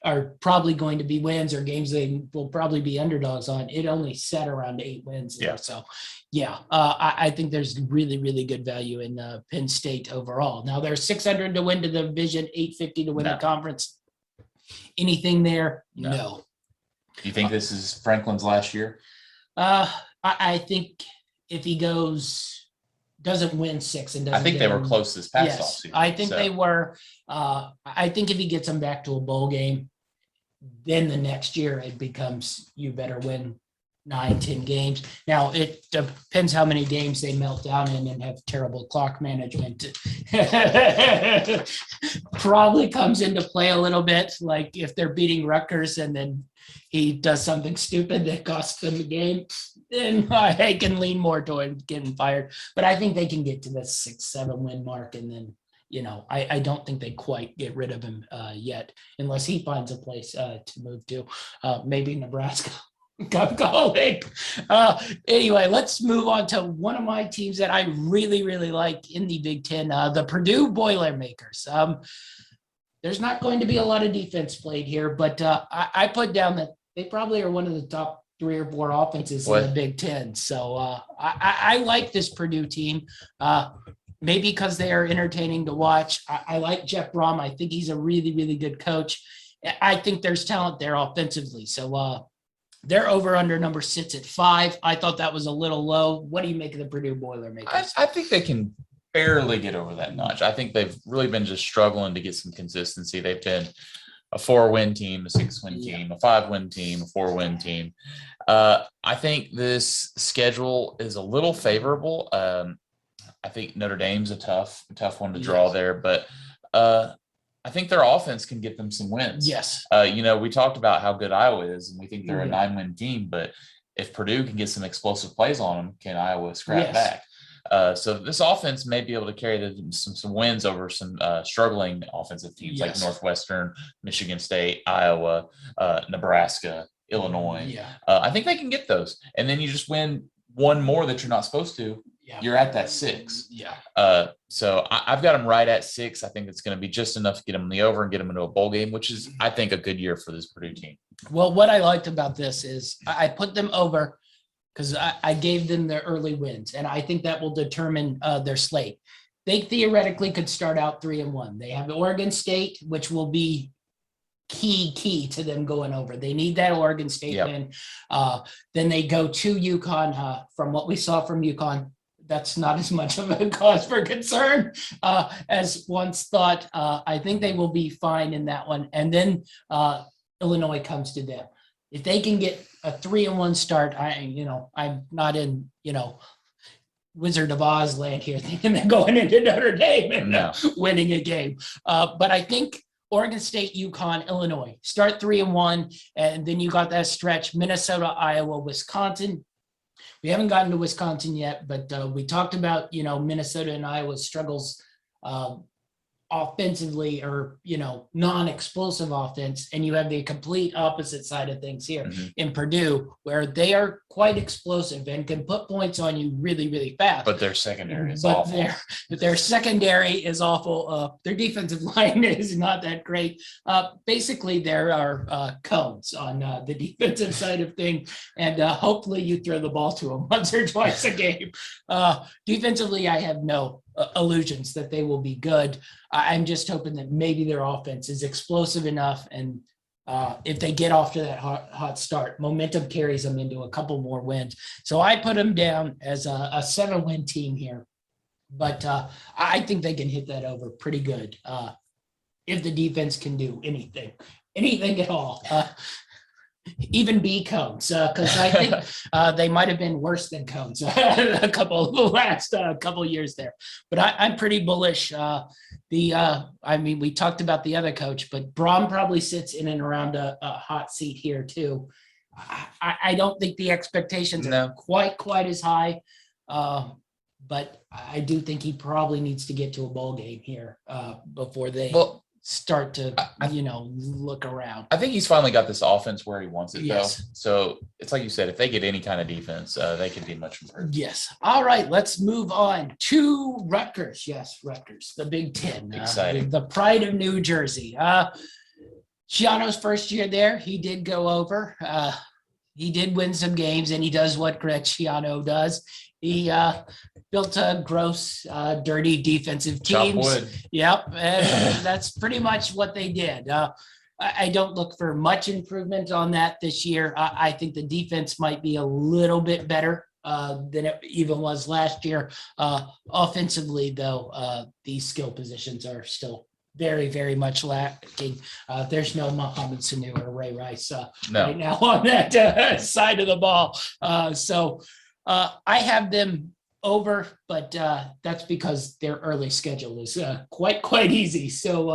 are probably going to be wins or games they will probably be underdogs on. It only set around 8 wins. Yeah. So I think there's really good value in Penn State overall. Now they're 600 to win to the division, 850 to win the conference. Anything there? No. Do you think this is Franklin's last year? I think if he doesn't win 6 and doesn't. I think they were close this past offseason. I think they were. I think if he gets them back to a bowl game, then the next year it becomes you better win 9-10 games. Now it depends how many games they melt down in and have terrible clock management. Probably comes into play a little bit, like if they're beating Rutgers and then he does something stupid that costs them the game, then I can lean more toward getting fired. But I think they can get to the 6-7 win mark, and then I don't think they quite get rid of him yet, unless he finds a place to move to, maybe Nebraska. Cup calling. Anyway, let's move on to one of my teams that I really like in the Big Ten, the Purdue Boilermakers. There's not going to be a lot of defense played here, but I put down that they probably are one of the top 3 or 4 offenses in the Big Ten. So I like this Purdue team, maybe because they are entertaining to watch. I like Jeff Brom. I think he's a really good coach. I think there's talent there offensively. So their over-under number sits at 5. I thought that was a little low. What do you make of the Purdue Boilermakers? I think they can barely get over that notch. I think they've really been just struggling to get some consistency. They've been a 4-win team, a 6-win team, a 5-win team, a 4-win team. I think this schedule is a little favorable. I think Notre Dame's a tough one to draw there, but I think their offense can get them some wins. Yes. We talked about how good Iowa is, and we think they're a 9-win team, but if Purdue can get some explosive plays on them, can Iowa scrap back? So this offense may be able to carry them some wins over some struggling offensive teams like Northwestern, Michigan State, Iowa, Nebraska, Illinois. I think they can get those. And then you just win one more that you're not supposed to. You're at that 6. So I've got them right at 6. I think it's going to be just enough to get them in the over and get them into a bowl game, which is, I think, a good year for this Purdue team. Well, what I liked about this is I put them over because I gave them their early wins, and I think that will determine their slate. They theoretically could start out 3-1. They have Oregon State, which will be key to them going over. They need that Oregon State win. Then they go to UConn. From what we saw from UConn, that's not as much of a cause for concern as once thought. I think they will be fine in that one. And then Illinois comes to them. If they can get a 3-1 start, I'm not in, Wizard of Oz land here thinking they're going into Notre Dame and winning a game. But I think Oregon State, UConn, Illinois start 3-1, and then you got that stretch: Minnesota, Iowa, Wisconsin. We haven't gotten to Wisconsin yet, but we talked about, Minnesota and Iowa's struggles offensively or, non-explosive offense, and you have the complete opposite side of things here in Purdue, where they are quite explosive and can put points on you really, really fast. But their secondary is awful. Their secondary is awful. Their defensive line is not that great. Basically, there are cones on the defensive side of things, and hopefully you throw the ball to them once or twice a game. Defensively, I have no illusions that they will be good. I'm just hoping that maybe their offense is explosive enough, and if they get off to that hot start, momentum carries them into a couple more wins. So I put them down as a 7-win team here, but I think they can hit that over pretty good if the defense can do anything at all. Even be cones, because I think they might have been worse than cones the last couple years there. But I'm pretty bullish. We talked about the other coach, but Braun probably sits in and around a hot seat here too. I don't think the expectations are quite as high, but I do think he probably needs to get to a bowl game here before they start to look around. I think he's finally got this offense where he wants it, yes. though. So it's like you said, if they get any kind of defense, they can be much improved. Yes. All right, let's move on to Rutgers. Yes, Rutgers, the Big 10. Exciting. The pride of New Jersey. Schiano's first year there, he did go over. He did win some games, and he does what Greg Schiano does. He built a gross, dirty defensive teams. Yep, and that's pretty much what they did. I don't look for much improvement on that this year. I think the defense might be a little bit better than it even was last year. Offensively, though, these skill positions are still very, very much lacking. There's no Mohamed Sanu or Ray Rice right now on that side of the ball. So I have them over, but that's because their early schedule is quite easy. So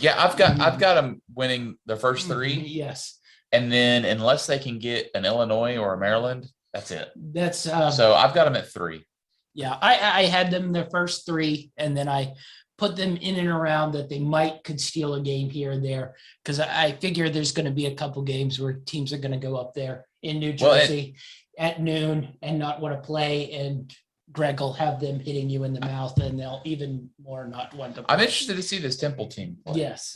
I've got them winning their first 3. Yes, and then unless they can get an Illinois or a Maryland, that's it. That's so I've got them at 3. Yeah, I had them their first 3, and then I put them in and around that they could steal a game here and there, because I figure there's going to be a couple games where teams are going to go up there in New Jersey at noon and not want to play, and Greg will have them hitting you in the mouth, and they'll even more not want to play. I'm interested to see this Temple team play. Yes,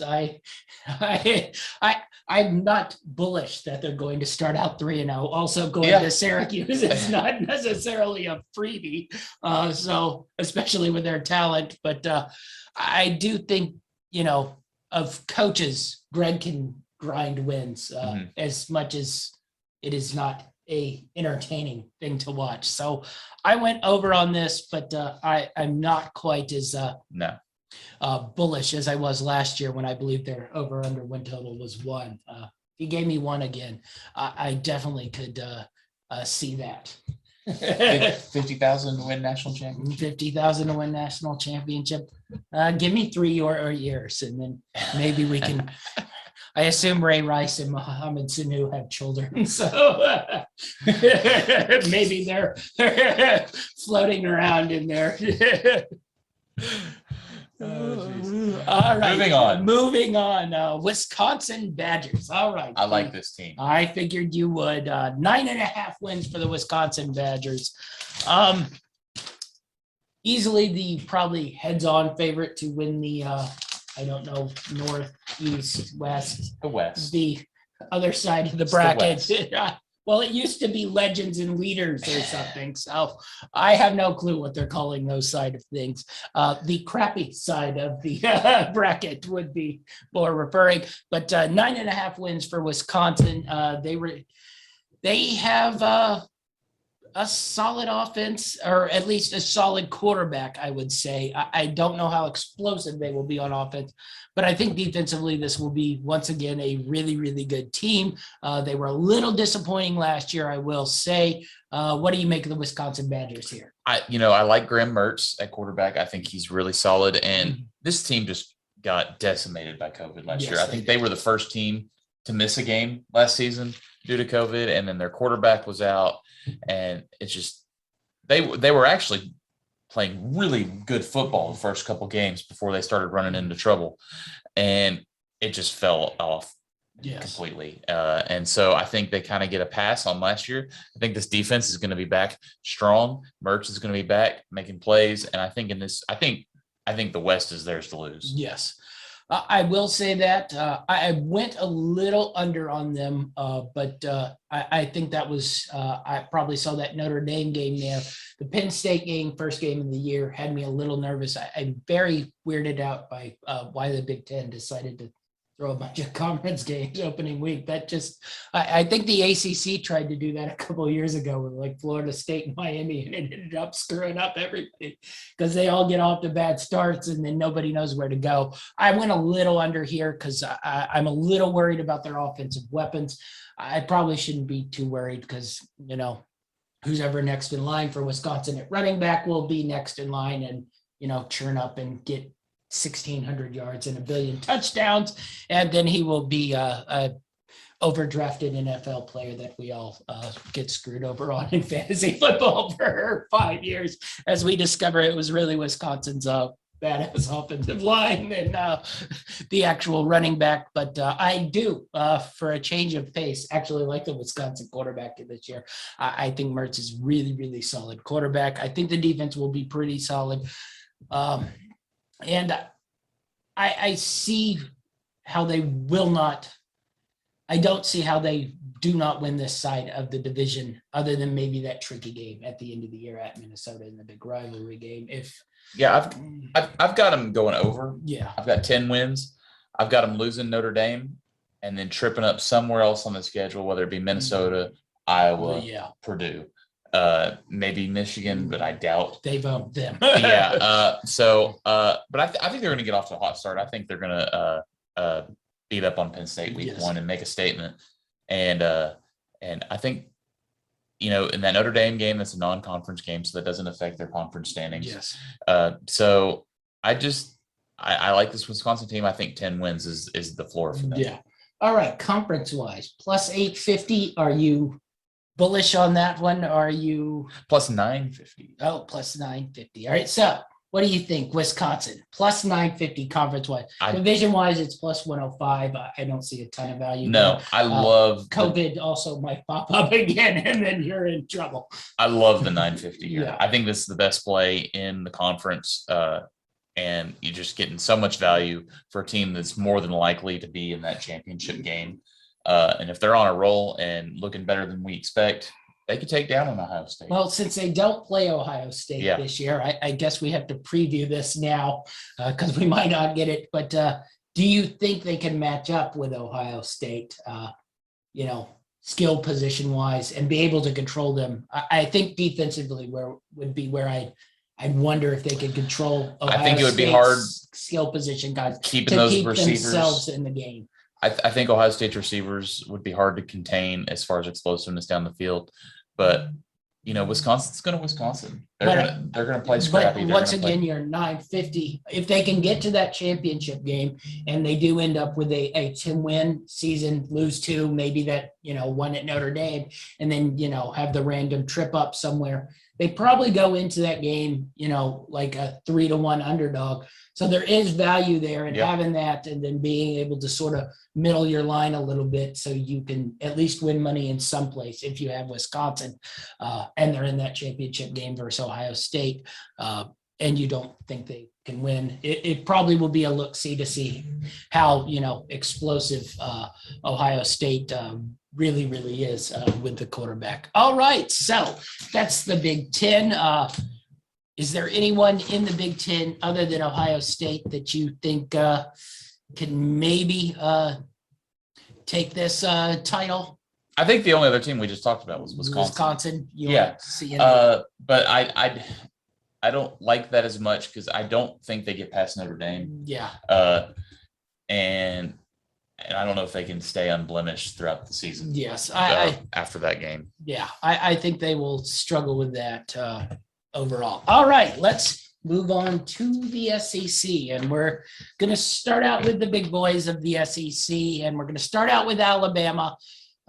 I'm not bullish that they're going to start out 3-0. Also going to Syracuse is not necessarily a freebie. So especially with their talent, but I do think, of coaches, Greg can grind wins as much as it is not a entertaining thing to watch. So I went over on this, but I'm not quite as bullish as I was last year when I believe their over under win total was 1. If you gave me 1 again, I definitely could see that. 50,000 to win national championship. 50,000 to win national championship. Give me 3 or years, and then maybe we can. I assume Ray Rice and Mohamed Sanu have children, so maybe they're floating around in there. All right. Moving on. Wisconsin Badgers. All right. I like this team. I figured you would. 9.5 wins for the Wisconsin Badgers. Easily the probably heads-on favorite to win the north, east, west. The West. The other side of the bracket. Well, it used to be legends and leaders or something. So I have no clue what they're calling those side of things. The crappy side of the bracket would be more referring, but 9.5 wins for Wisconsin. They have a solid offense, or at least a solid quarterback, I would say. I don't know how explosive they will be on offense, but I think defensively this will be, once again, a really, really good team. They were a little disappointing last year, I will say. What do you make of the Wisconsin Badgers here? I like Graham Mertz at quarterback. I think he's really solid, and this team just got decimated by COVID last year. I think they were the first team to miss a game last season due to COVID, and then their quarterback was out. And it's just they were actually playing really good football the first couple games before they started running into trouble, and it just fell off completely. And so I think they kind of get a pass on last year. I think this defense is going to be back strong. Mertz is going to be back making plays, and I think the West is theirs to lose. Yes. I will say that I went a little under on them, but I think that was I probably saw that Notre Dame game there. The Penn State game, first game of the year, had me a little nervous. I'm very weirded out by why the Big Ten decided to throw a bunch of conference games opening week. That just, I think the ACC tried to do that a couple of years ago with like Florida State and Miami, and it ended up screwing up everything because they all get off to bad starts and then nobody knows where to go. I went a little under here because I'm a little worried about their offensive weapons. I probably shouldn't be too worried because, you know, who's ever next in line for Wisconsin at running back will be next in line and, you know, churn up and get 1,600 yards and a billion touchdowns, and then he will be a overdrafted NFL player that we all get screwed over on in fantasy football for 5 years, as we discover it was really Wisconsin's badass offensive line and the actual running back. But I do, for a change of pace, actually like the Wisconsin quarterback this year. I think Mertz is really, really solid quarterback. I think the defense will be pretty solid. And I see how they will not, I don't see how they do not win this side of the division, other than maybe that tricky game at the end of the year at Minnesota in the big rivalry game. I've got them going over. Yeah. I've got 10 wins. I've got them losing Notre Dame and then tripping up somewhere else on the schedule, whether it be Minnesota, Iowa, Purdue. Maybe Michigan, but I doubt they've owned them. But I think they're going to get off to a hot start. I think they're going to beat up on Penn State week one and make a statement. And I think, you know, in that Notre Dame game, that's a non-conference game, so that doesn't affect their conference standings. Yes. So I like this Wisconsin team. I think 10 wins is the floor for them. Yeah. All right. Conference wise, plus 850. Are you bullish on that one? Are you plus 950? Oh, plus 950. All right. So what do you think? Wisconsin plus 950 conference wise. Division wise, it's plus 105. I don't see a ton of value. No, I love COVID also might pop up again, and then you're in trouble. I love the 950 here. Yeah. I think this is the best play in the conference. And you're just getting so much value for a team that's more than likely to be in that championship game. And if they're on a roll and looking better than we expect, they could take down an Ohio State. Well, since they don't play Ohio State this year, I guess we have to preview this now because we might not get it. But do you think they can match up with Ohio State, you know, skill position wise, and be able to control them? I think defensively would be where I'd wonder if they could control Ohio I think it would State's be hard skill position guys keeping those keep receivers themselves in the game. I think Ohio State's receivers would be hard to contain as far as explosiveness down the field, but you know, Wisconsin's going to Wisconsin. They're going to play scrappy. But once again, you're 950. If they can get to that championship game and they do end up with a 10-win season, lose 2, maybe that, you know, 1 at Notre Dame, and then, you know, have the random trip up somewhere, they probably go into that game, you know, like a 3-1 underdog. So there is value there in having that, and then being able to sort of middle your line a little bit so you can at least win money in some place if you have Wisconsin and they're in that championship game versus Ohio State, and you don't think they can win. It probably will be a look-see to see how, you know, explosive Ohio State really, really is with the quarterback. All right, so that's the Big Ten. Is there anyone in the Big Ten other than Ohio State that you think can maybe take this title? I think the only other team we just talked about was Wisconsin. But I don't like that as much because I don't think they get past Notre Dame. Yeah. And I don't know if they can stay unblemished throughout the season. Yes. After that game. Yeah. I think they will struggle with that overall. All right. Let's move on to the SEC. And we're going to start out with the big boys of the SEC. And we're going to start out with Alabama.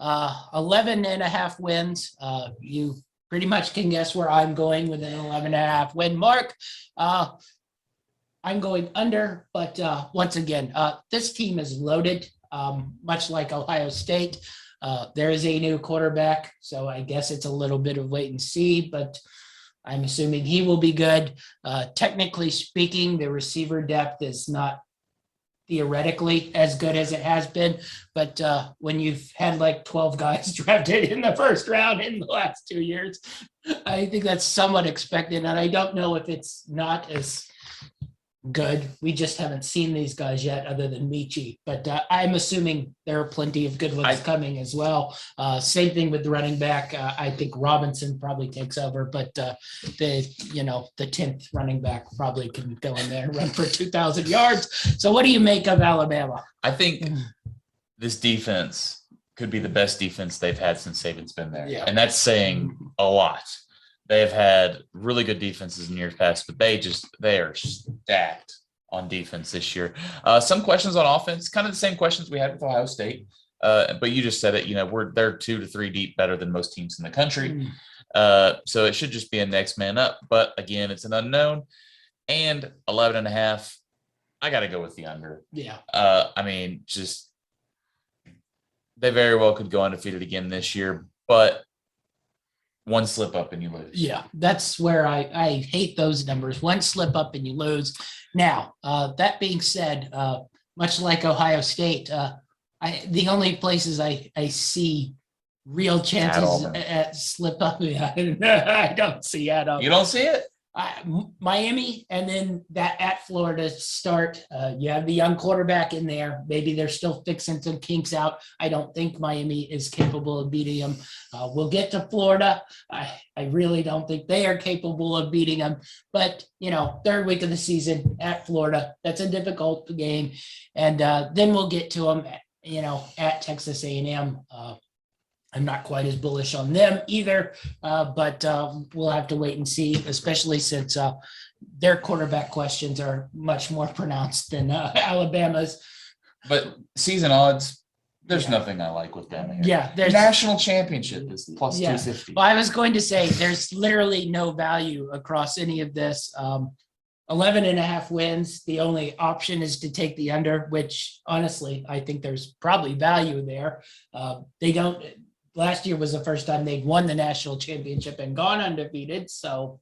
11.5 wins. You pretty much can guess where I'm going with an 11.5 win mark. I'm going under, but once again, this team is loaded, much like Ohio State. There is a new quarterback, so I guess it's a little bit of wait and see, but I'm assuming he will be good. Technically speaking, the receiver depth is not theoretically as good as it has been, but when you've had like 12 guys drafted in the first round in the last 2 years, I think that's somewhat expected, and I don't know if it's not as good. We just haven't seen these guys yet other than Michi, but I'm assuming there are plenty of good ones coming as well. Same thing with the running back. I think Robinson probably takes over, but the 10th running back probably can go in there and run for 2,000 yards. So what do you make of Alabama? I think this defense could be the best defense they've had since Saban's been there. Yeah. And that's saying a lot. They've had really good defenses in years past, but they are stacked on defense this year. Some questions on offense, kind of the same questions we had with Ohio State. But you just said it, they're 2 to 3 deep better than most teams in the country. So it should just be a next man up. But again, it's an unknown. And 11.5, I got to go with the under. Yeah. They very well could go undefeated again this year, but one slip up and you lose. Yeah, that's where I hate those numbers. One slip up and you lose. Now, that being said, much like Ohio State, the only places I see real chances at slip up, I don't see at all. You don't see it? Miami, and then that at Florida start. You have the young quarterback in there. Maybe they're still fixing some kinks out. I don't think Miami is capable of beating them. We'll get to Florida. I really don't think they are capable of beating them. But, third week of the season at Florida, that's a difficult game. And then we'll get to them, at Texas A&M. I'm not quite as bullish on them either, but we'll have to wait and see, especially since their quarterback questions are much more pronounced than Alabama's. But season odds, there's nothing I like with them here. Yeah, there's national championship is plus 250. Well, I was going to say there's literally no value across any of this. 11.5 wins. The only option is to take the under, which honestly, I think there's probably value there. Last year was the first time they'd won the national championship and gone undefeated. So,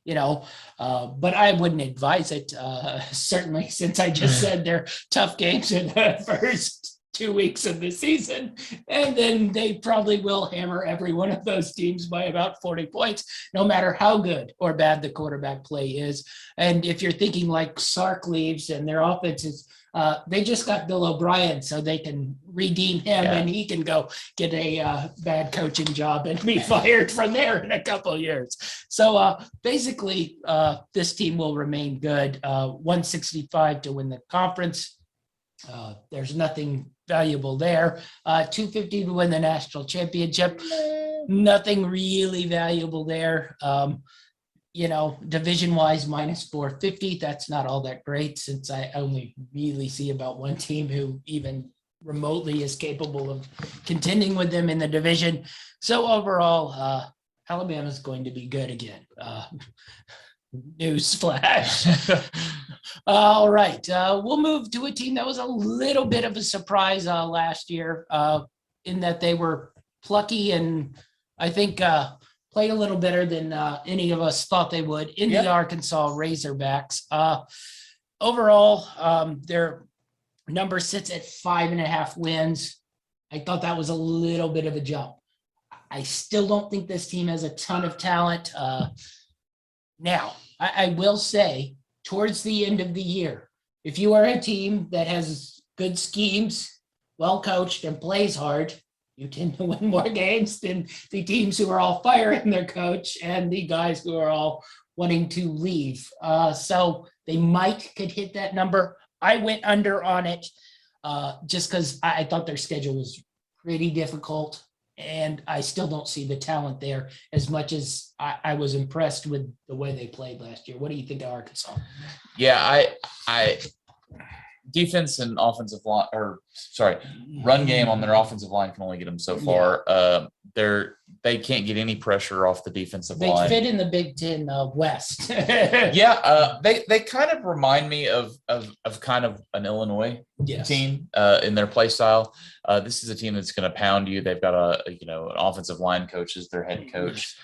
but I wouldn't advise it, certainly, since I just said they're tough games in the first 2 weeks of the season. And then they probably will hammer every one of those teams by about 40 points, no matter how good or bad the quarterback play is. And if you're thinking like Sark leaves and their offense is, they just got Bill O'Brien, so they can redeem him and he can go get a bad coaching job and be fired from there in a couple of years. So basically, this team will remain good. 165 to win the conference. There's nothing valuable there. 250 to win the national championship. Nothing really valuable there. Division wise, minus 450. That's not all that great, since I only really see about one team who even remotely is capable of contending with them in the division. So overall, Alabama's going to be good again. Newsflash. All right. We'll move to a team that was a little bit of a surprise last year, in that they were plucky and I think played a little better than any of us thought they would in the Arkansas Razorbacks. Overall, their number sits at 5.5 wins. I thought that was a little bit of a jump. I still don't think this team has a ton of talent. Now, I will say, towards the end of the year, if you are a team that has good schemes, well coached, and plays hard, you tend to win more games than the teams who are all firing their coach and the guys who are all wanting to leave. So they could hit that number. I went under on it just because I thought their schedule was pretty difficult, and I still don't see the talent there as much as I was impressed with the way they played last year. What do you think of Arkansas? Yeah, I defense and offensive line, run game on their offensive line can only get them so far. they can't get any pressure off the defensive They line. fit in the Big 10 West. Yeah, they kind of remind me of kind of an Illinois Yes. team in their play style. This is a team that's going to pound you. They've got an offensive line coach as their head coach,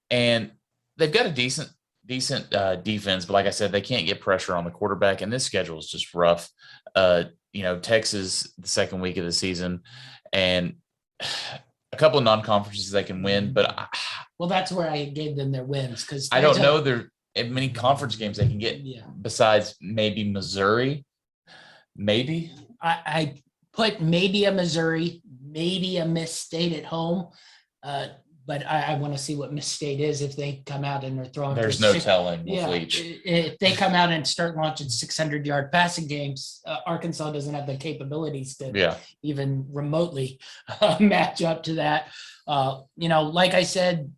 and they've got a decent defense. But like I said, they can't get pressure on the quarterback, and this schedule is just rough. Texas the second week of the season, and a couple of non-conferences they can win, but well, that's where I gave them their wins because I don't know there many conference games they can get besides maybe Missouri. Maybe I put maybe a Missouri, maybe a Miss State at home, but I want to see what Miss State is if they come out and they're throwing. There's no telling with Leach. If they come out and start launching 600-yard passing games, Arkansas doesn't have the capabilities to even remotely match up to that. Like I said,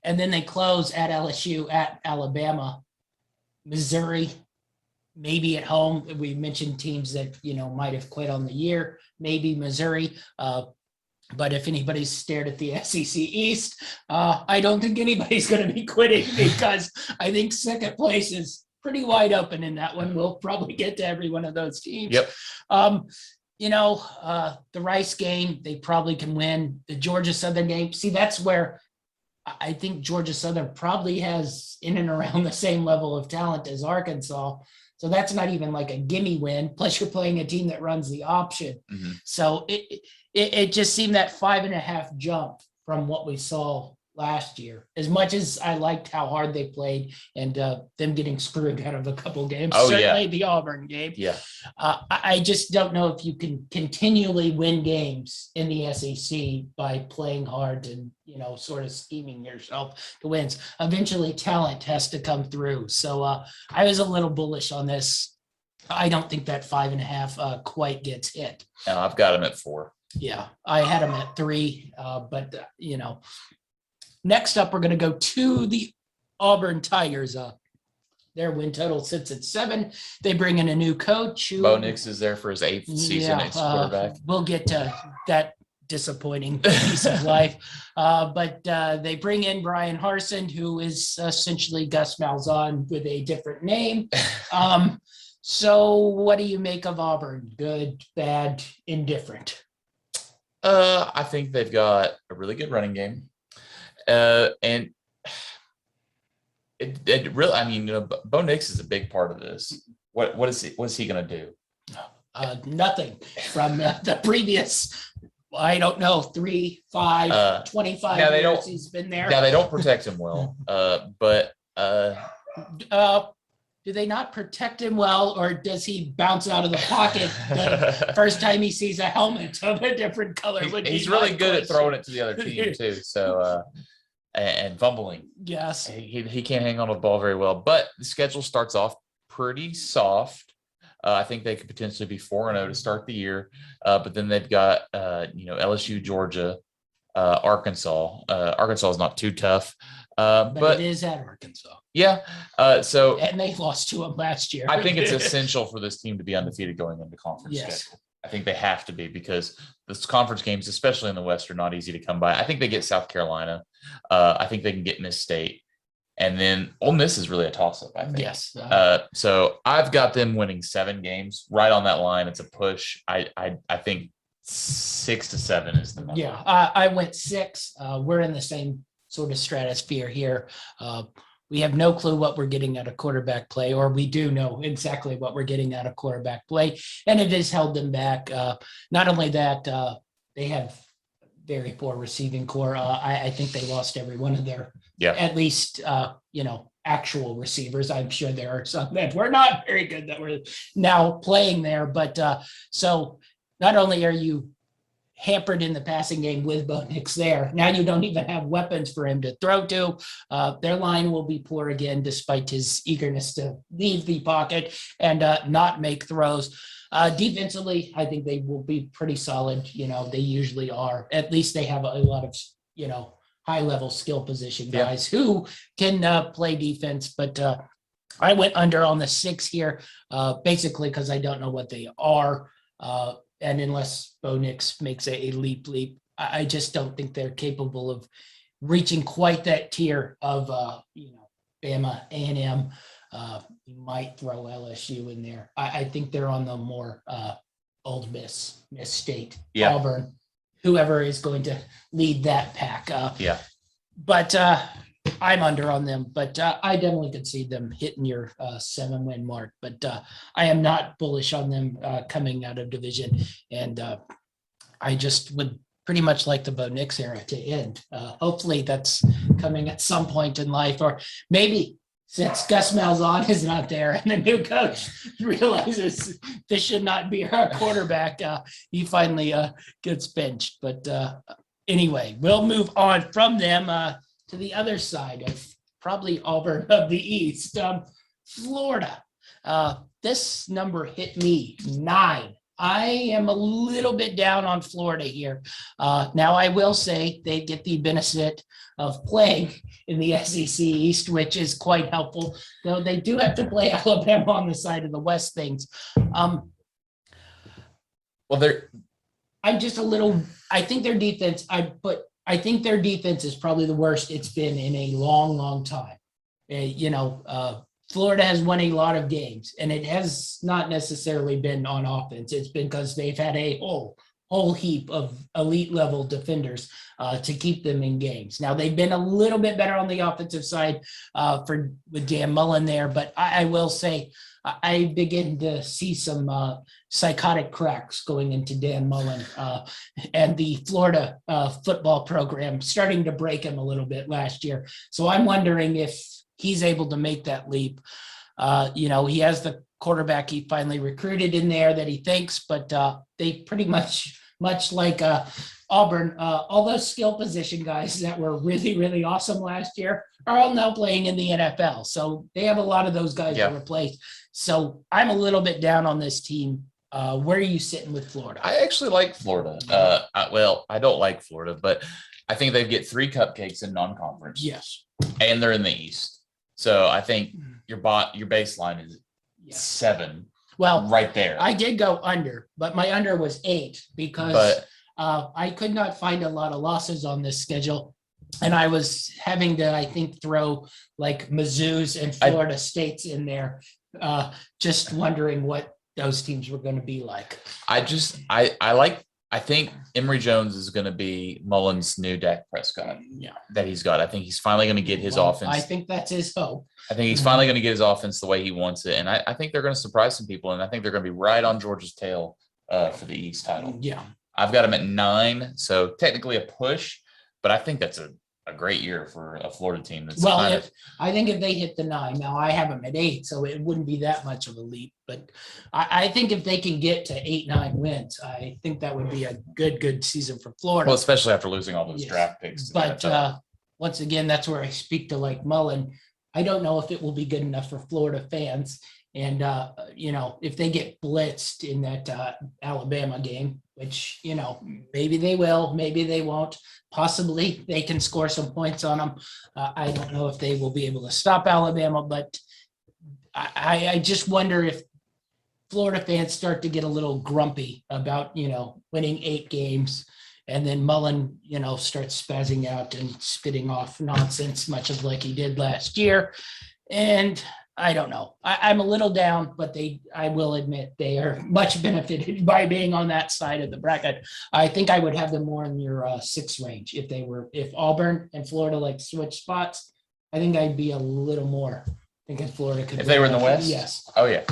and then they close at LSU, at Alabama, Missouri, maybe at home. We mentioned teams that, might have quit on the year, maybe Missouri. But if anybody's stared at the SEC East, I don't think anybody's going to be quitting because I think second place is pretty wide open in that one. We'll probably get to every one of those teams. Yep. The Rice game, they probably can win. The Georgia Southern game, see, that's where I think Georgia Southern probably has in and around the same level of talent as Arkansas. So that's not even like a gimme win. Plus you're playing a team that runs the option. Mm-hmm. So it just seemed that 5.5 jump from what we saw last year. As much as I liked how hard they played and them getting screwed out of a couple games, certainly the Auburn game. Yeah, I just don't know if you can continually win games in the SEC by playing hard and sort of scheming yourself to wins. Eventually, talent has to come through. So I was a little bullish on this. I don't think that 5.5 quite gets hit. No, I've got them at 4. Yeah, I had them at 3, but next up, we're going to go to the Auburn Tigers. Their win total sits at 7. They bring in a new coach. Bo Nix is there for his 8th season as quarterback. We'll get to that disappointing piece of life. But they bring in Brian Harsin, who is essentially Gus Malzahn with a different name. So what do you make of Auburn? Good, bad, indifferent? I think they've got a really good running game. And it really, Bo Nix is a big part of this. What is he going to do? Nothing from the previous, I don't know, 3, 5, 25 years he's been there. Now they don't protect him well, but do they not protect him well, or does he bounce out of the pocket the first time he sees a helmet of a different color? He's really good at throwing it to the other team too. So and fumbling. Yes, he can't hang on to the ball very well. But the schedule starts off pretty soft. I think they could potentially be 4-0 to start the year, but then they've got LSU, Georgia, Arkansas. Arkansas is not too tough, but it is at Arkansas. Yeah. And they lost to them last year. I think it's essential for this team to be undefeated going into conference schedule. I think they have to be because this conference games, especially in the West, are not easy to come by. I think they get South Carolina. I think they can get Miss State. And then Ole Miss is really a toss-up, I think. Yes. So I've got them winning 7 games. Right on that line. It's a push. I think 6 to 7 is the number. Yeah, I went 6. We're in the same sort of stratosphere here. We have no clue what we're getting out of quarterback play, or we do know exactly what we're getting out of quarterback play, and it has held them back. Not only that, they have very poor receiving core. I think they lost every one of their, at least, actual receivers. I'm sure there are some that were not very good that were now playing there. But so not only are you hampered in the passing game with Bo Nix there, now you don't even have weapons for him to throw to. Their line will be poor again, despite his eagerness to leave the pocket and not make throws. Defensively, I think they will be pretty solid. They usually are. At least they have a lot of, high-level skill position guys who can play defense. But I went under on the 6 here, basically because I don't know what they are. And unless Bo Nix makes a leap, I just don't think they're capable of reaching quite that tier of, Bama, A&M. You might throw LSU in there. I think they're on the more Ole Miss State, Auburn, whoever is going to lead that pack. But I'm under on them, but I definitely could see them hitting your 7-win mark. But I am not bullish on them coming out of division. And I just would pretty much like the Bo Nix era to end. Hopefully that's coming at some point in life, or maybe since Gus Malzahn is not there and the new coach realizes this should not be our quarterback, he finally gets benched. But anyway, we'll move on from them to the other side of probably Auburn of the East, Florida. This number hit me 9. I am a little bit down on Florida here. Now, I will say they get the benefit of playing in the SEC East, which is quite helpful, though they do have to play Alabama on the side of the West things. I'm just a little, I think their defense, I think their defense is probably the worst it's been in a long, long time. Florida has won a lot of games, and it has not necessarily been on offense. It's been because they've had a whole heap of elite level defenders to keep them in games. Now, they've been a little bit better on the offensive side with Dan Mullen there, but I will say I begin to see some psychotic cracks going into Dan Mullen and the Florida football program starting to break him a little bit last year. So I'm wondering if he's able to make that leap. He has the quarterback he finally recruited in there that he thinks, but they pretty much like Auburn, all those skill position guys that were really, really awesome last year are all now playing in the NFL. So they have a lot of those guys to replace. So I'm a little bit down on this team. Where are you sitting with Florida? I actually like Florida. I don't like Florida, but I think they get 3 cupcakes in non-conference. Yes. And they're in the East. So I think your baseline is 7. Well, right there. I did go under, but my under was 8 because I could not find a lot of losses on this schedule. And I was having to, I think, throw like Mizzou's and Florida State's in there, just wondering what those teams were going to be like. I think Emory Jones is going to be Mullen's new Dak Prescott that he's got. I think he's finally going to get his offense. I think that's his hope. I think he's finally going to get his offense the way he wants it. And I think they're going to surprise some people. And I think they're going to be right on Georgia's tail for the East title. Yeah. I've got him at 9. So technically a push, but I think that's a great year for a Florida team. That's I think if they hit the 9, now I have them at 8, so it wouldn't be that much of a leap. But I think if they can get to 8-9 wins, I think that would be a good season for Florida. Well, especially after losing all those draft picks. But once again, that's where I speak to like Mullen. I don't know if it will be good enough for Florida fans. And, if they get blitzed in that Alabama game, which, maybe they will, maybe they won't. Possibly they can score some points on them. I don't know if they will be able to stop Alabama, but I just wonder if Florida fans start to get a little grumpy about, winning 8 games. And then Mullen, starts spazzing out and spitting off nonsense, much of like he did last year. And I don't know. I'm a little down, but I will admit they are much benefited by being on that side of the bracket. I think I would have them more in your 6 range if Auburn and Florida like switch spots. I think I'd be a little more thinking Florida could. If they were in the West? Yes. Oh, yeah.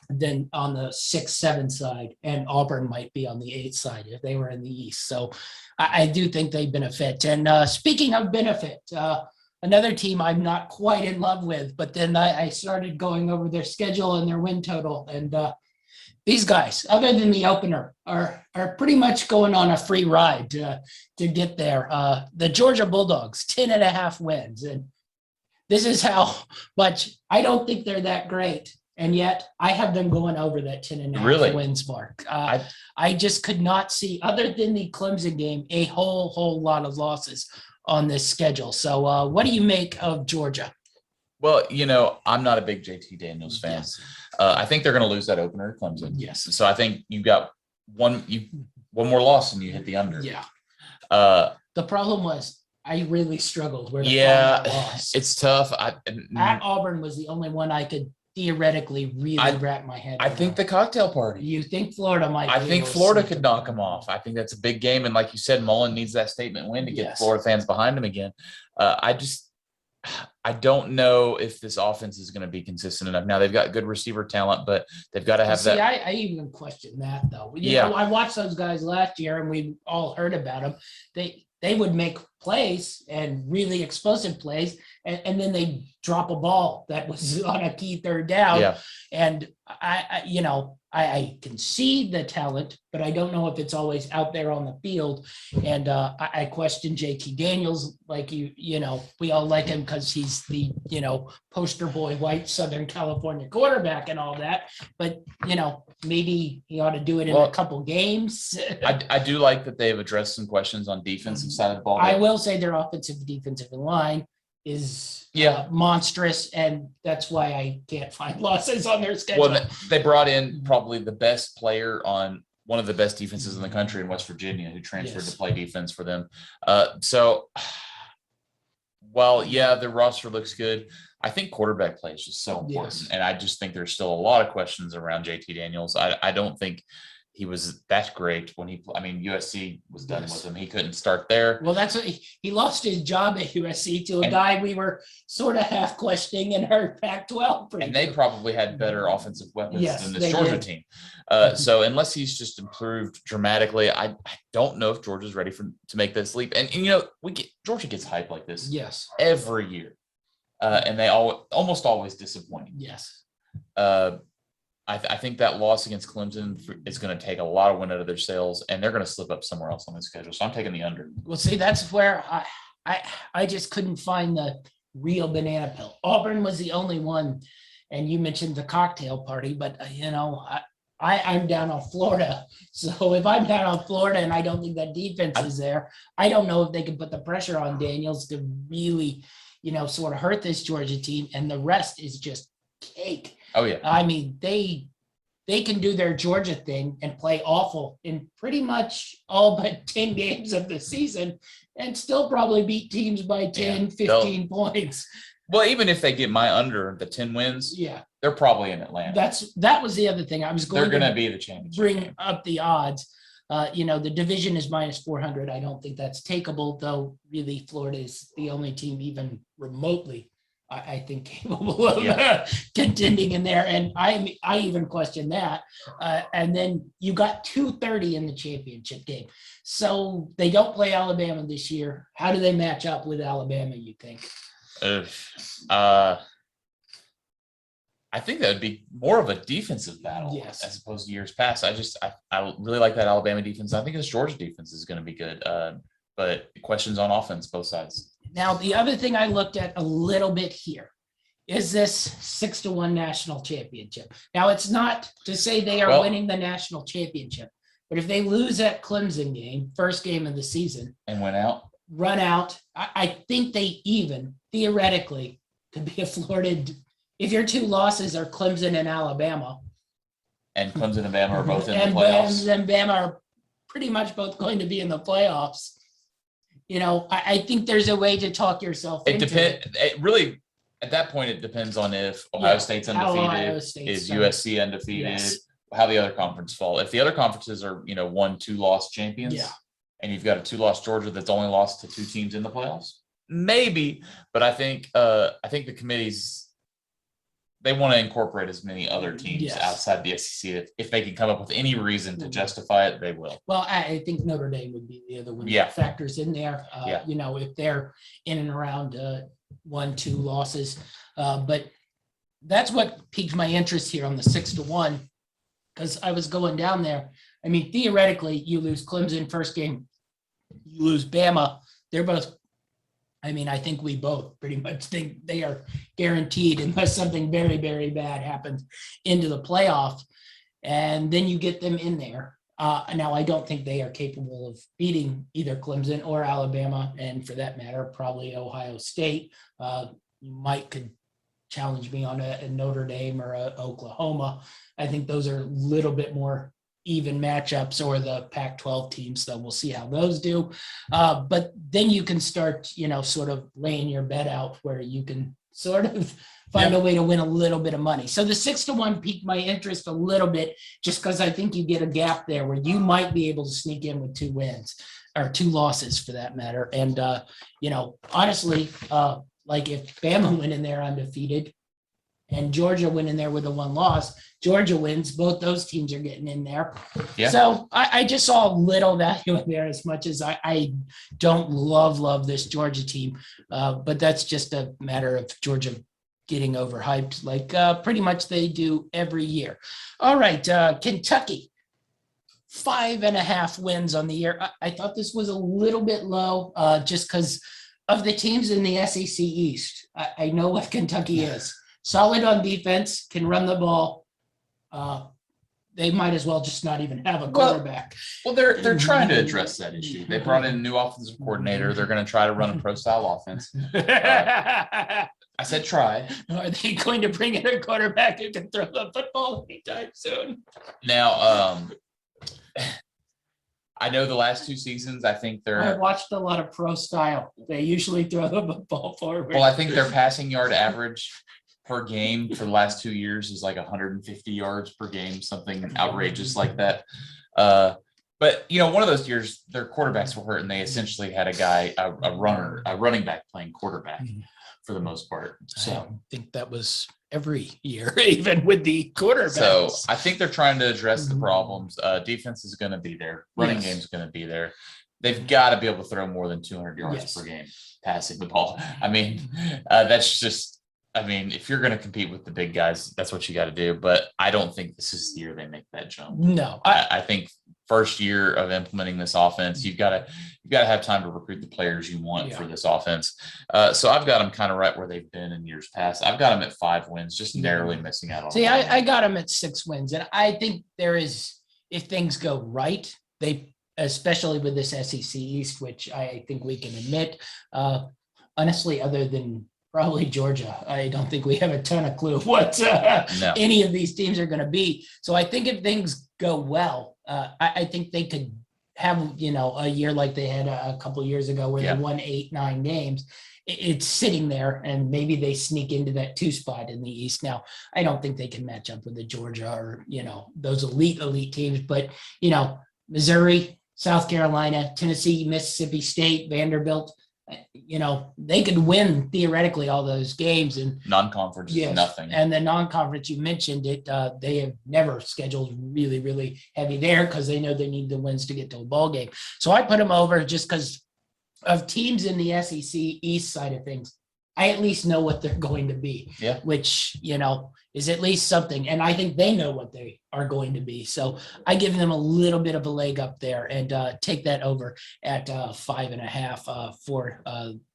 Then on the 6-7 side, and Auburn might be on the 8 side if they were in the East. So I do think they benefit. And speaking of benefit, another team I'm not quite in love with, but then I started going over their schedule and their win total. And these guys, other than the opener, are pretty much going on a free ride to get there. The Georgia Bulldogs, 10.5 wins. And this is how much I don't think they're that great. And yet I have them going over that 10.5 wins mark. I just could not see, other than the Clemson game, a whole lot of losses on this schedule. So what do you make of Georgia? Well, I'm not a big JT Daniels fan. Yes. I think they're going to lose that opener at Clemson. Yes. So I think you got one more loss and you hit the under. Yeah. The problem was I really struggled where to find Yeah, the loss. it's tough. At Auburn was the only one I could theoretically really wrap my head I around. think the cocktail party. You think Florida might? I think Florida could knock them off. I think that's a big game, and like you said, Mullen needs that statement win to get Florida fans behind him again. I don't know if this offense is going to be consistent enough. Now they've got good receiver talent, but they've got to have that. I even question that though. You know, I watched those guys last year, and we all heard about them. They would make plays and really explosive plays, and then they drop a ball that was on a key third down. Yeah. And I can see the talent, but I don't know if it's always out there on the field. And I question JT Daniels, like we all like him because he's the poster boy white Southern California quarterback and all that. But maybe he ought to do it in a couple games. I do like that they've addressed some questions on defensive side of the ball. I will say their offensive defensive line is monstrous, and that's why I can't find losses on their schedule. Well, they brought in probably the best player on one of the best defenses in the country in West Virginia, who transferred to play defense for them. Their roster looks good. I think quarterback play is just so important, and I just think there's still a lot of questions around JT Daniels. I don't think he was that great when USC was done with him. He couldn't start there. Well, that's what he lost his job at USC to a guy we were sort of half questioning in our Pac-12. And they probably had better offensive weapons than this Georgia team. So unless he's just improved dramatically, I don't know if Georgia's ready to make this leap. And Georgia gets hype like this every year. And they almost always disappoint. Yes. I think that loss against Clemson is going to take a lot of wind out of their sails, and they're going to slip up somewhere else on the schedule. So I'm taking the under. Well, see, that's where I just couldn't find the real banana pill. Auburn was the only one, and you mentioned the cocktail party, but I'm down on Florida. So if I'm down on Florida and I don't think that defense is there, I don't know if they can put the pressure on Daniels to really, sort of hurt this Georgia team, and the rest is just cake. Oh yeah. I mean, they can do their Georgia thing and play awful in pretty much all but 10 games of the season and still probably beat teams by 10, 15 points. Well, even if they get my under the 10 wins, they're probably in Atlanta. That was the other thing. I was going to be the championship. Bring up the odds. The division is minus 400. I don't think that's takeable, though. Really, Florida is the only team even remotely, I think, capable of contending in there. And I even question that. And then you got 230 in the championship game. So they don't play Alabama this year. How do they match up with Alabama, you think? I think that would be more of a defensive battle as opposed to years past. I really like that Alabama defense. I think this Georgia defense is going to be good. But questions on offense, both sides. Now, the other thing I looked at a little bit here is this 6-1 national championship. Now, it's not to say they are winning the national championship, but if they lose that Clemson game, first game of the season, and run out, I think they even theoretically could be a Florida. If your two losses are Clemson and Alabama, and Clemson and Bama are both in the playoffs, and Bama are pretty much both going to be in the playoffs. I think there's a way to talk yourself into it. It really, at that point, it depends on if Ohio State's undefeated, is USC undefeated, how the other conference fall. If the other conferences are, 1-2 loss champions, and you've got a 2-loss Georgia that's only lost to 2 teams in the playoffs, maybe. But I think the committees, they want to incorporate as many other teams outside the SEC. If they can come up with any reason to justify it, they will. Well, I think Notre Dame would be the other one that factors in there. If they're in and around 1-2 losses. But that's what piqued my interest here on the 6-1, because I was going down there. I mean, theoretically, you lose Clemson first game, you lose Bama. They're both. I think we both pretty much think they are guaranteed unless something very, very bad happens into the playoff. And then you get them in there. Now, I don't think they are capable of beating either Clemson or Alabama. And for that matter, probably Ohio State. You could challenge me on a Notre Dame or a Oklahoma. I think those are a little bit more even matchups or the Pac-12 teams, so we'll see how those do. But then you can start, sort of laying your bet out where you can sort of find a way to win a little bit of money. So the 6-1 piqued my interest a little bit, just because I think you get a gap there where you might be able to sneak in with 2 wins or 2 losses for that matter. And, honestly, like if Bama went in there undefeated and Georgia went in there with a 1 loss, Georgia wins, both those teams are getting in there. Yeah. So I just saw a little value in there, as much as I don't love this Georgia team. But that's just a matter of Georgia getting overhyped like pretty much they do every year. All right, Kentucky, 5.5 wins on the year. I thought this was a little bit low just because of the teams in the SEC East. I know what Kentucky is. Solid on defense, can run the ball. They might as well just not even have a quarterback. Well, they're trying to address that issue. They brought in a new offensive coordinator. They're going to try to run a pro-style offense. I said try. Are they going to bring in a quarterback who can throw the football anytime soon? Now, I know the last 2 seasons, I think I watched a lot of pro style. They usually throw the football forward. Well, I think their passing yard average per game for the last 2 years is like 150 yards per game, something outrageous like that. But one of those years, their quarterbacks were hurt, and they essentially had a running back playing quarterback for the most part. So I think that was every year, even with the quarterbacks. So I think they're trying to address the problems. Defense is going to be there. Running game is going to be there. They've got to be able to throw more than 200 yards per game passing the ball. I mean, that's just, if you're going to compete with the big guys, that's what you got to do. But I don't think this is the year they make that jump. No, I think first year of implementing this offense, you've got to have time to recruit the players you want for this offense. So I've got them kind of right where they've been in years past. I've got them at 5 wins, just narrowly missing out on. See, I got them at 6 wins, and I think there is, if things go right, especially with this SEC East, which I think we can admit, honestly, other than probably Georgia, I don't think we have a ton of clue what any of these teams are going to be. So I think if things go well, I think they could have, a year like they had a couple of years ago where they won 8-9 games. It's sitting there, and maybe they sneak into that 2 spot in the East. Now, I don't think they can match up with the Georgia or, those elite teams, but, Missouri, South Carolina, Tennessee, Mississippi State, Vanderbilt, they could win theoretically all those games. And non-conference, nothing. And the non-conference, you mentioned it, they have never scheduled really, really heavy there because they know they need the wins to get to a bowl game. So I put them over just because of teams in the SEC East side of things. I at least know what they're going to be, which, is at least something. And I think they know what they are going to be. So I give them a little bit of a leg up there and take that over at 5.5 for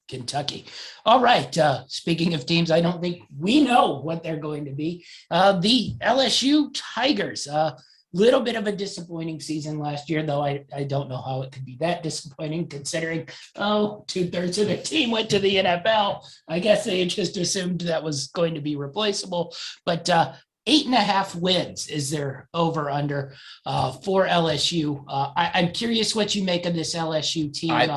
Kentucky. All right. Speaking of teams, I don't think we know what they're going to be. The LSU Tigers, little bit of a disappointing season last year, though I don't know how it could be that disappointing considering, 2/3 of the team went to the NFL. I guess they just assumed that was going to be replaceable, but 8.5 wins is their over under for LSU. I'm curious what you make of this LSU team.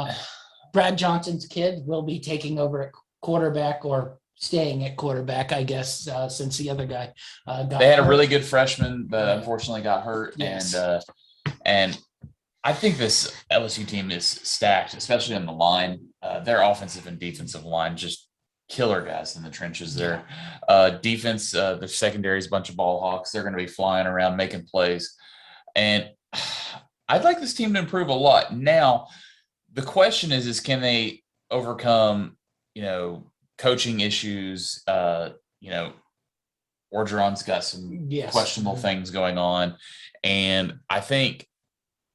Brad Johnson's kid will be taking over at quarterback or staying at quarterback, I guess, since the other guy got They had hurt. a really good freshman, but unfortunately got hurt. Yes. And I think this LSU team is stacked, especially on the line. Their offensive and defensive line, just killer guys in the trenches there. Defense, the secondary is a bunch of ball hawks. They're going to be flying around, making plays. And I'd like this team to improve a lot. Now, the question is can they overcome, coaching issues? Orgeron's got some questionable things going on. And I think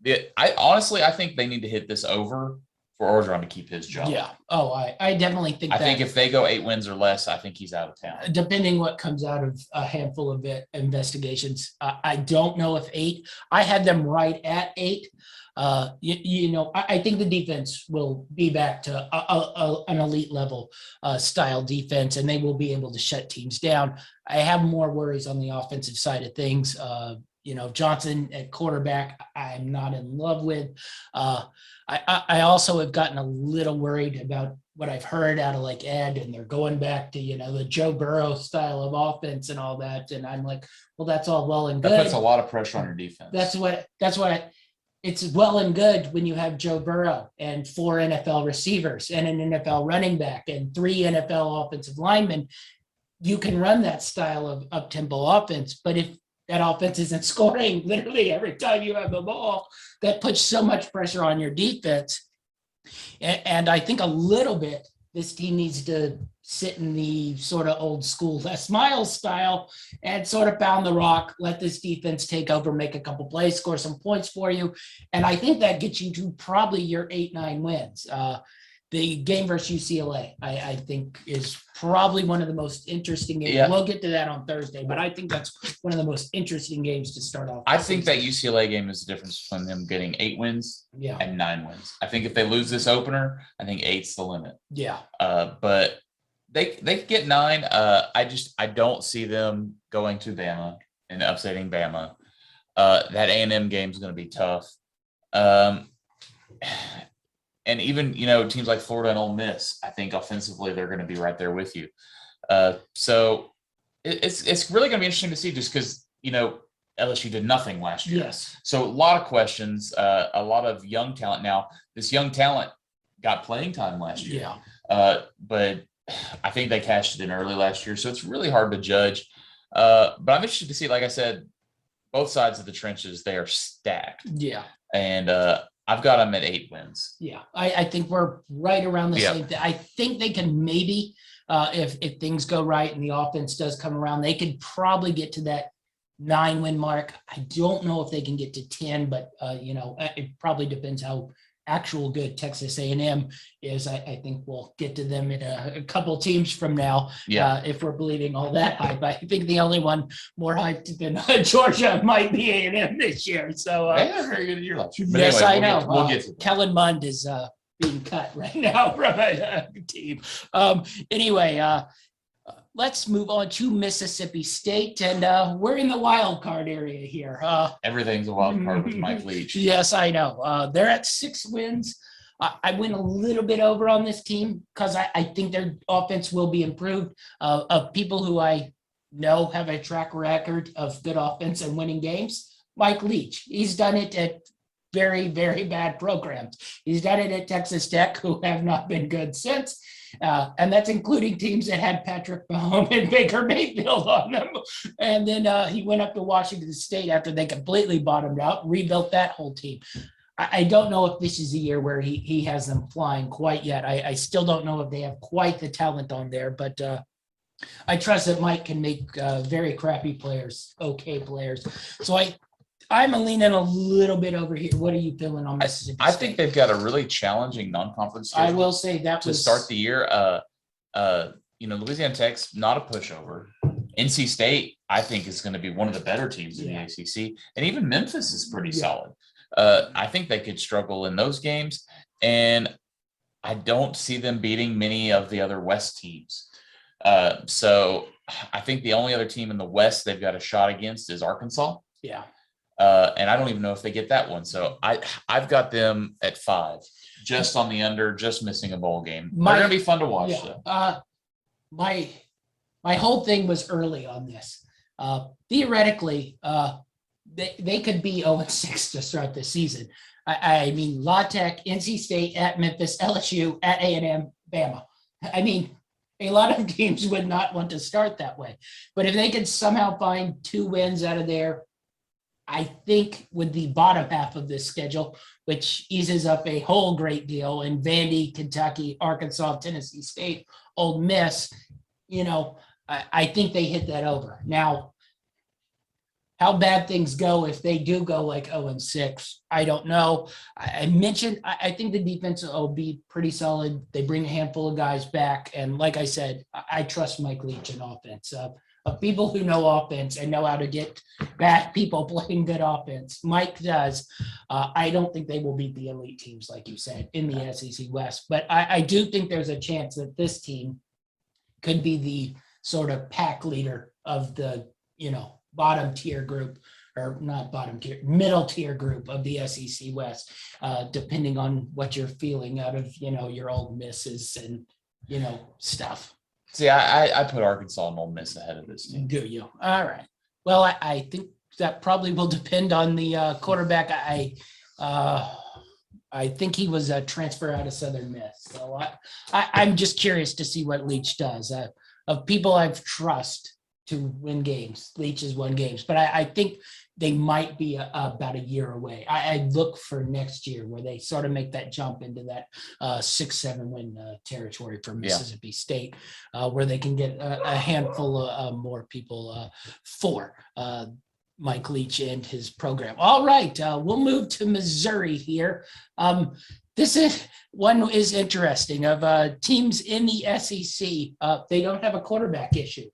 I think they need to hit this over for Orgeron to keep his job. Yeah. Oh, I definitely think I that. think if they go 8 wins or less, I think he's out of town. Depending what comes out of a handful of investigations. I don't know if 8. I had them right at 8. I think the defense will be back to an elite level style defense, and they will be able to shut teams down. I have more worries on the offensive side of things. Johnson at quarterback, I'm not in love with. I also have gotten a little worried about what I've heard out of like Ed, and they're going back to, the Joe Burrow style of offense and all that. And I'm like, well, that's all well and good. That puts a lot of pressure on your defense. It's well and good when you have Joe Burrow and 4 NFL receivers and an NFL running back and 3 NFL offensive linemen. You can run that style of up-tempo offense, but if that offense isn't scoring literally every time you have the ball, that puts so much pressure on your defense. And I think a little bit, this team needs to sit in the sort of old school Les Miles style and sort of pound the rock, let this defense take over, make a couple plays, score some points for you. And I think that gets you to probably your 8-9 wins. The game versus UCLA, I think, is probably one of the most interesting games. Yeah. We'll get to that on Thursday, but I think that's one of the most interesting games to start off. I think that UCLA game is the difference between them getting 8 wins and 9 wins. I think if they lose this opener, I think 8's the limit. Yeah. But they could get 9. I don't see them going to Bama and upsetting Bama. That A&M game is going to be tough. And even, teams like Florida and Ole Miss, I think offensively they're going to be right there with you. So it's really going to be interesting to see, just because, LSU did nothing last year. Yes. So a lot of questions, a lot of young talent. Now, this young talent got playing time last year. Yeah. But I think they cashed it in early last year. So it's really hard to judge. But I'm interested to see, like I said, both sides of the trenches, they are stacked. Yeah. And I've got them at 8 wins. Yeah, I think we're right around the same thing. I think they can maybe, if things go right and the offense does come around, they could probably get to that 9-win mark. I don't know if they can get to 10, but it probably depends how actual good Texas A&M is. I think we'll get to them in a couple teams from now. Yeah. If we're believing all that hype. I think the only one more hyped than Georgia might be A&M this year. So they had a very good year last year. Yes, anyway, I know. We'll get to that. Kellen Mond is being cut right now from a team. Anyway, let's move on to Mississippi State, and we're in the wild card area here. Everything's a wild card with Mike Leach. Yes, I know. They're at 6 wins. I went a little bit over on this team because I think their offense will be improved. Of people who I know have a track record of good offense and winning games, Mike Leach. He's done it at very, very bad programs. He's done it at Texas Tech, who have not been good since. And that's including teams that had Patrick Mahomes and Baker Mayfield on them. And then he went up to Washington State after they completely bottomed out, rebuilt that whole team. I don't know if this is the year where he has them flying quite yet. I still don't know if they have quite the talent on there, but I trust that Mike can make very crappy players okay players. So I'm leaning a little bit over here. What are you feeling on Mississippi State? I think they've got a really challenging non-conference schedule. I will say that to start the year. Louisiana Tech's not a pushover. NC State, I think, is going to be one of the better teams in the ACC, and even Memphis is pretty solid. I think they could struggle in those games, and I don't see them beating many of the other West teams. So I think the only other team in the West they've got a shot against is Arkansas. Yeah. And I don't even know if they get that one. So I've got them at 5, just on the under, just missing a bowl game. They're going to be fun to watch. Yeah. My whole thing was early on this. Theoretically, they could be 0-6 to start the season. I mean, La Tech, NC State, at Memphis, LSU, at A&M, Bama. I mean, a lot of teams would not want to start that way. But if they could somehow find 2 wins out of there, I think with the bottom half of this schedule, which eases up a whole great deal in Vandy, Kentucky, Arkansas, Tennessee State, Ole Miss, I think they hit that over. Now, how bad things go if they do go like 0-6, I don't know. I mentioned, I think the defense will be pretty solid. They bring a handful of guys back. And like I said, I trust Mike Leach in offense. Of people who know offense and know how to get bad people playing good offense. Mike does. I don't think they will beat the elite teams, like you said, in the SEC West. But I do think there's a chance that this team could be the sort of pack leader of the, bottom tier group or not bottom tier, middle tier group of the SEC West, depending on what you're feeling out of, your Ole Misses and, stuff. See, I put Arkansas and Ole Miss ahead of this team. Do you? All right. Well, I think that probably will depend on the quarterback. I think he was a transfer out of Southern Miss. So I'm just curious to see what Leach does. Of people I've trust to win games, Leach has won games, but I think they might be about a year away. I look for next year where they sort of make that jump into that 6-7 win territory for Mississippi State, where they can get a handful of more people for Mike Leach and his program. All right, we'll move to Missouri here. This is interesting of teams in the SEC. They don't have a quarterback issue.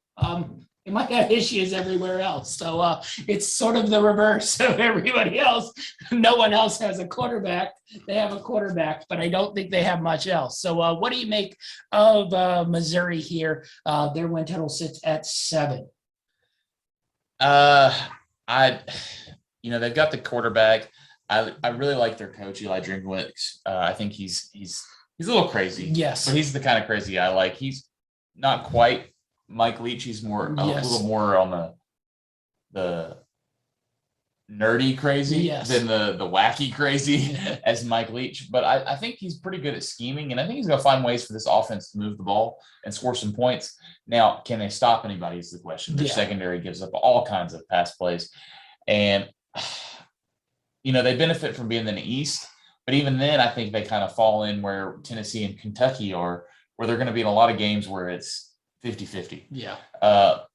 They might have issues everywhere else. So it's sort of the reverse of everybody else. No one else has a quarterback. They have a quarterback, but I don't think they have much else. So what do you make of Missouri here? Their win total sits at 7. They've got the quarterback. I really like their coach, Eli Drinkwitz. I think he's a little crazy. Yes. But he's the kind of crazy I like. He's not quite Mike Leach. He's more a little more on the nerdy crazy than the wacky crazy as Mike Leach. But I think he's pretty good at scheming, and I think he's going to find ways for this offense to move the ball and score some points. Now, can they stop anybody is the question. Their secondary gives up all kinds of pass plays. And, they benefit from being in the East. But even then, I think they kind of fall in where Tennessee and Kentucky are, where they're going to be in a lot of games where it's 50-50. Yeah. That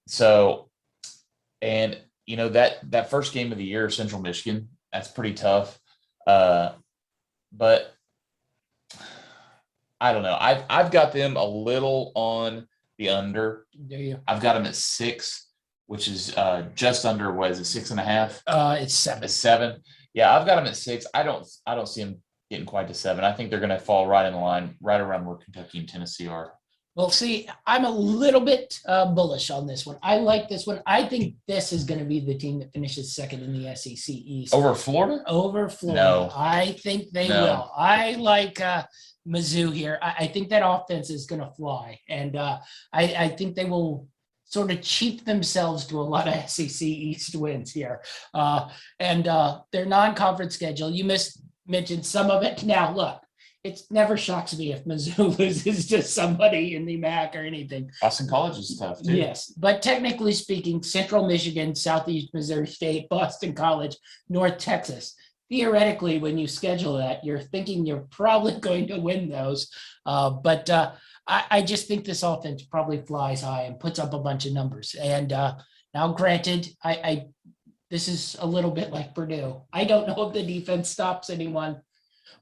first game of the year, Central Michigan, that's pretty tough. But I don't know. I've got them a little on the under. Do you? I've got them at 6, which is just under, what is it, 6.5? It's 7. It's 7. Yeah, I've got them at 6. I don't see them getting quite to 7. I think they're going to fall right in the line, right around where Kentucky and Tennessee are. Well, see, I'm a little bit bullish on this one. I like this one. I think this is going to be the team that finishes second in the SEC East. Over Florida? Over Florida. No. I think they will. I like Mizzou here. I think that offense is going to fly. And I think they will sort of cheat themselves to a lot of SEC East wins here. And their non-conference schedule, you mentioned some of it. Now, look. It never shocks me if Mizzou loses to somebody in the MAC or anything. Boston College is tough, too. Yes, but technically speaking, Central Michigan, Southeast Missouri State, Boston College, North Texas. Theoretically, when you schedule that, you're thinking you're probably going to win those. But I just think this offense probably flies high and puts up a bunch of numbers. And now, granted, this is a little bit like Purdue. I don't know if the defense stops anyone.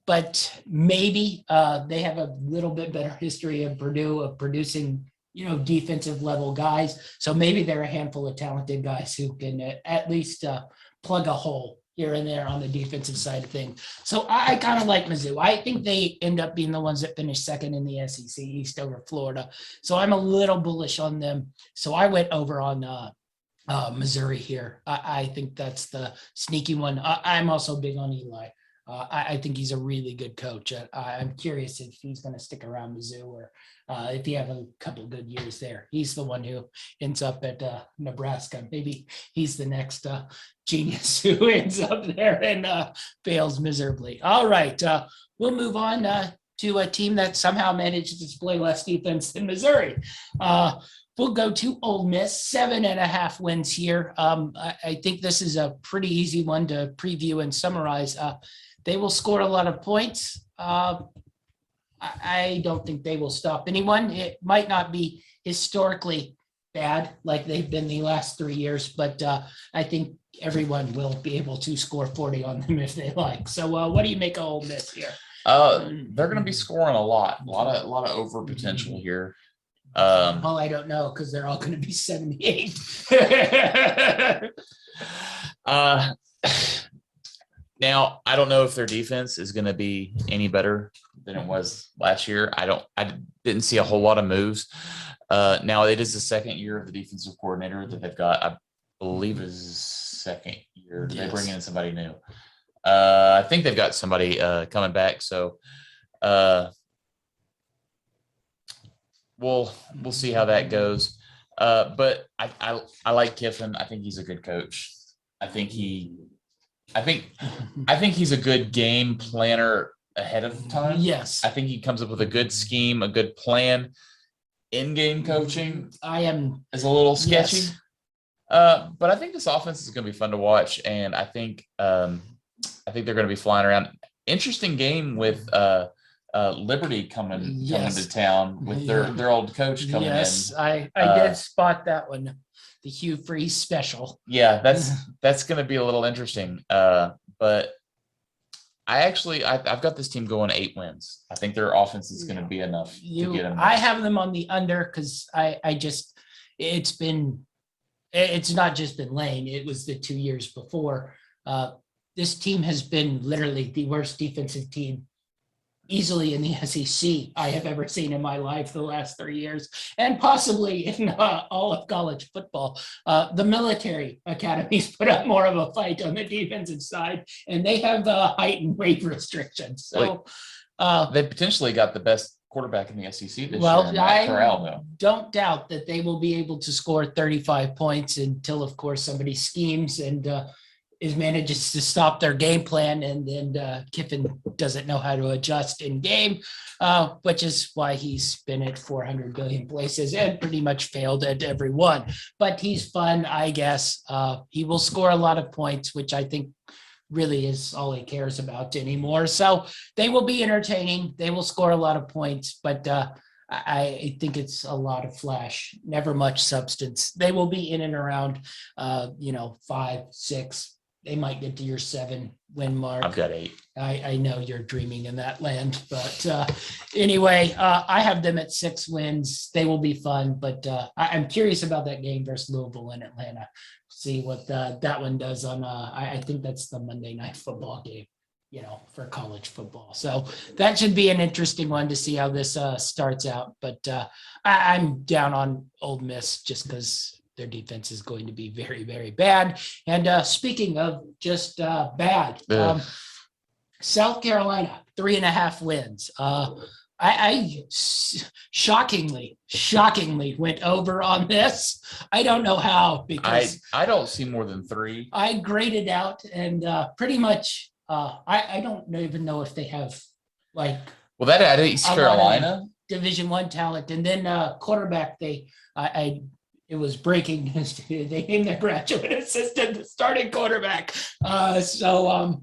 But maybe they have a little bit better history of Purdue of producing, defensive level guys. So maybe they're a handful of talented guys who can at least plug a hole here and there on the defensive side of things. So I kind of like Mizzou. I think they end up being the ones that finish second in the SEC East over Florida. So I'm a little bullish on them. So I went over on Missouri here. I think that's the sneaky one. I'm also big on Eli. I think he's a really good coach. I'm curious if he's going to stick around Mizzou or if he have a couple good years there. He's the one who ends up at Nebraska. Maybe he's the next genius who ends up there and fails miserably. All right, we'll move on to a team that somehow managed to display less defense than Missouri. We'll go to Ole Miss, 7.5 wins here. I think this is a pretty easy one to preview and summarize. They will score a lot of points. I don't think they will stop anyone. It might not be historically bad like they've been the last 3 years, but I think everyone will be able to score 40 on them if they like. So what do you make of Ole Miss here? They're going to be scoring a lot of over potential here. Well, I don't know because they're all going to be 78. Now, I don't know if their defense is going to be any better than it was last year. I didn't see a whole lot of moves. Now, it is the second year of the defensive coordinator that they've got. I believe is second year? Do they Yes. bring in somebody new? I think they've got somebody coming back. So we'll see how that goes. But I like Kiffin. I think he's a good coach. I think he's a good game planner ahead of time. Yes. I think he comes up with a good scheme, a good plan. In-game coaching is a little sketchy. Yes. But I think this offense is going to be fun to watch, and I think they're going to be flying around. Interesting game with Liberty coming to town with their old coach coming in. Yes, I did spot that one, the Hugh Freeze special. Yeah, that's going to be a little interesting. But I've got this team going 8 wins. I think their offense is going to be enough to get them. I have them on the under because it's not just been Lane. It was the 2 years before. This team has been literally the worst defensive team easily in the SEC I have ever seen in my life the last 3 years, and possibly in all of college football. The military academies put up more of a fight on the defensive side, and they have heightened weight restrictions. So they potentially got the best quarterback in the SEC this year. I don't doubt that they will be able to score 35 points until, of course, somebody schemes and manages to stop their game plan, and then Kiffin doesn't know how to adjust in game, which is why he's been at 400 billion places and pretty much failed at every one. But he's fun, I guess. He will score a lot of points, which I think really is all he cares about anymore. So they will be entertaining. They will score a lot of points, but I think it's a lot of flash, never much substance. They will be in and around, 5, 6. They might get to your 7 win mark. I've got 8. I know you're dreaming in that land, but anyway, I have them at 6 wins. They will be fun, but I'm curious about that game versus Louisville in Atlanta. See what that one does on. I think that's the Monday Night Football game, for college football. So that should be an interesting one to see how this starts out. But I'm down on Ole Miss just because their defense is going to be very, very bad. And speaking of just bad, South Carolina, 3.5 wins. I shockingly went over on this. I don't know how, because I don't see more than 3. I graded out and pretty much I don't even know if they have that at East Carolina Division I talent, and then quarterback it was breaking news. They named their graduate assistant the starting quarterback. So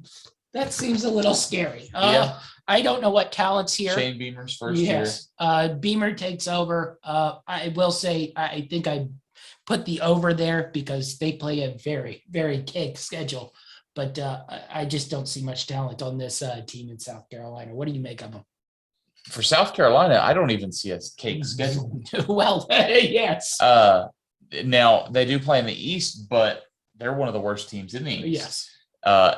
that seems a little scary. I don't know what talent's here. Shane Beamer's first year. Beamer takes over. I will say, I think I put the over there because they play a very, very cake schedule. But I just don't see much talent on this team in South Carolina. What do you make of them? For South Carolina, I don't even see a cake schedule. Well, yes. Now, they do play in the East, but they're one of the worst teams in the East. Yes.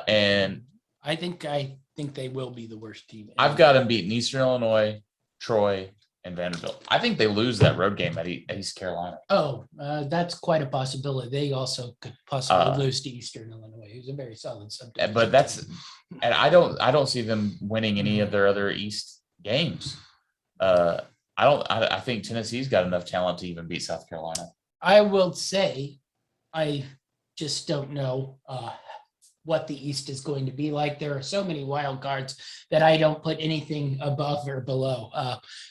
And I think they will be the worst team. I've got them beating Eastern Illinois, Troy, and Vanderbilt. I think they lose that road game at East Carolina. Oh, that's quite a possibility. They also could possibly lose to Eastern Illinois, who's a very solid subdivision. But and I don't see them winning any of their other East games. I think Tennessee's got enough talent to even beat South Carolina. I will say, I just don't know what the East is going to be like. There are so many wild cards that I don't put anything above or below.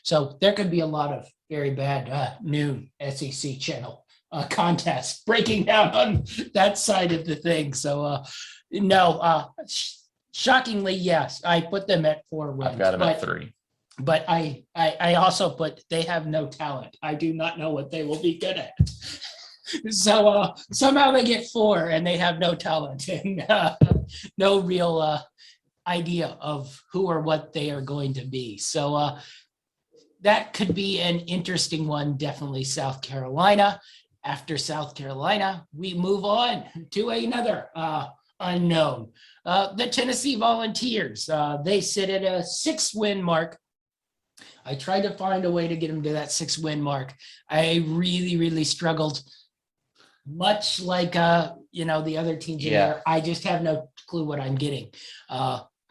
So there could be a lot of very bad noon SEC channel contests breaking down on that side of the thing. So shockingly, yes, I put them at 4 wins. I've got them at 3. But I also put they have no talent. I do not know what they will be good at. So somehow they get 4 and they have no talent and no real idea of who or what they are going to be. So that could be an interesting one. Definitely South Carolina. After South Carolina, we move on to another unknown. The Tennessee Volunteers. They sit at a 6-win mark. I tried to find a way to get them to that 6-win mark. I really, really struggled. Much like the other teams in Yeah. there. I just have no clue what I'm getting.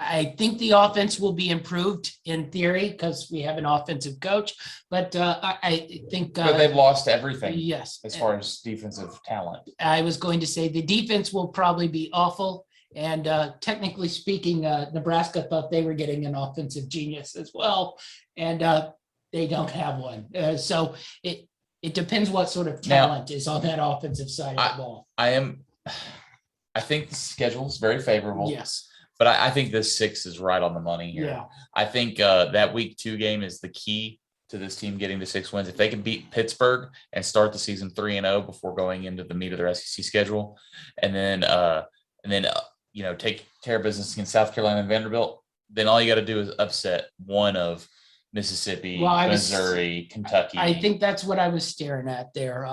I think the offense will be improved in theory because we have an offensive coach, but I think. But they've lost everything. Yes. As far as defensive talent. I was going to say the defense will probably be awful. And technically speaking, Nebraska thought they were getting an offensive genius as well. And they don't have one. So it depends what sort of talent is on that offensive side of the ball. I think the schedule is very favorable. Yes. But I think this 6 is right on the money here. Yeah. I think that week 2 game is the key to this team getting to 6 wins. If they can beat Pittsburgh and start the season 3-0 before going into the meat of their SEC schedule, and then take care of business against South Carolina and Vanderbilt, then all you got to do is upset one of Mississippi, Missouri, Kentucky. I think that's what I was staring at there.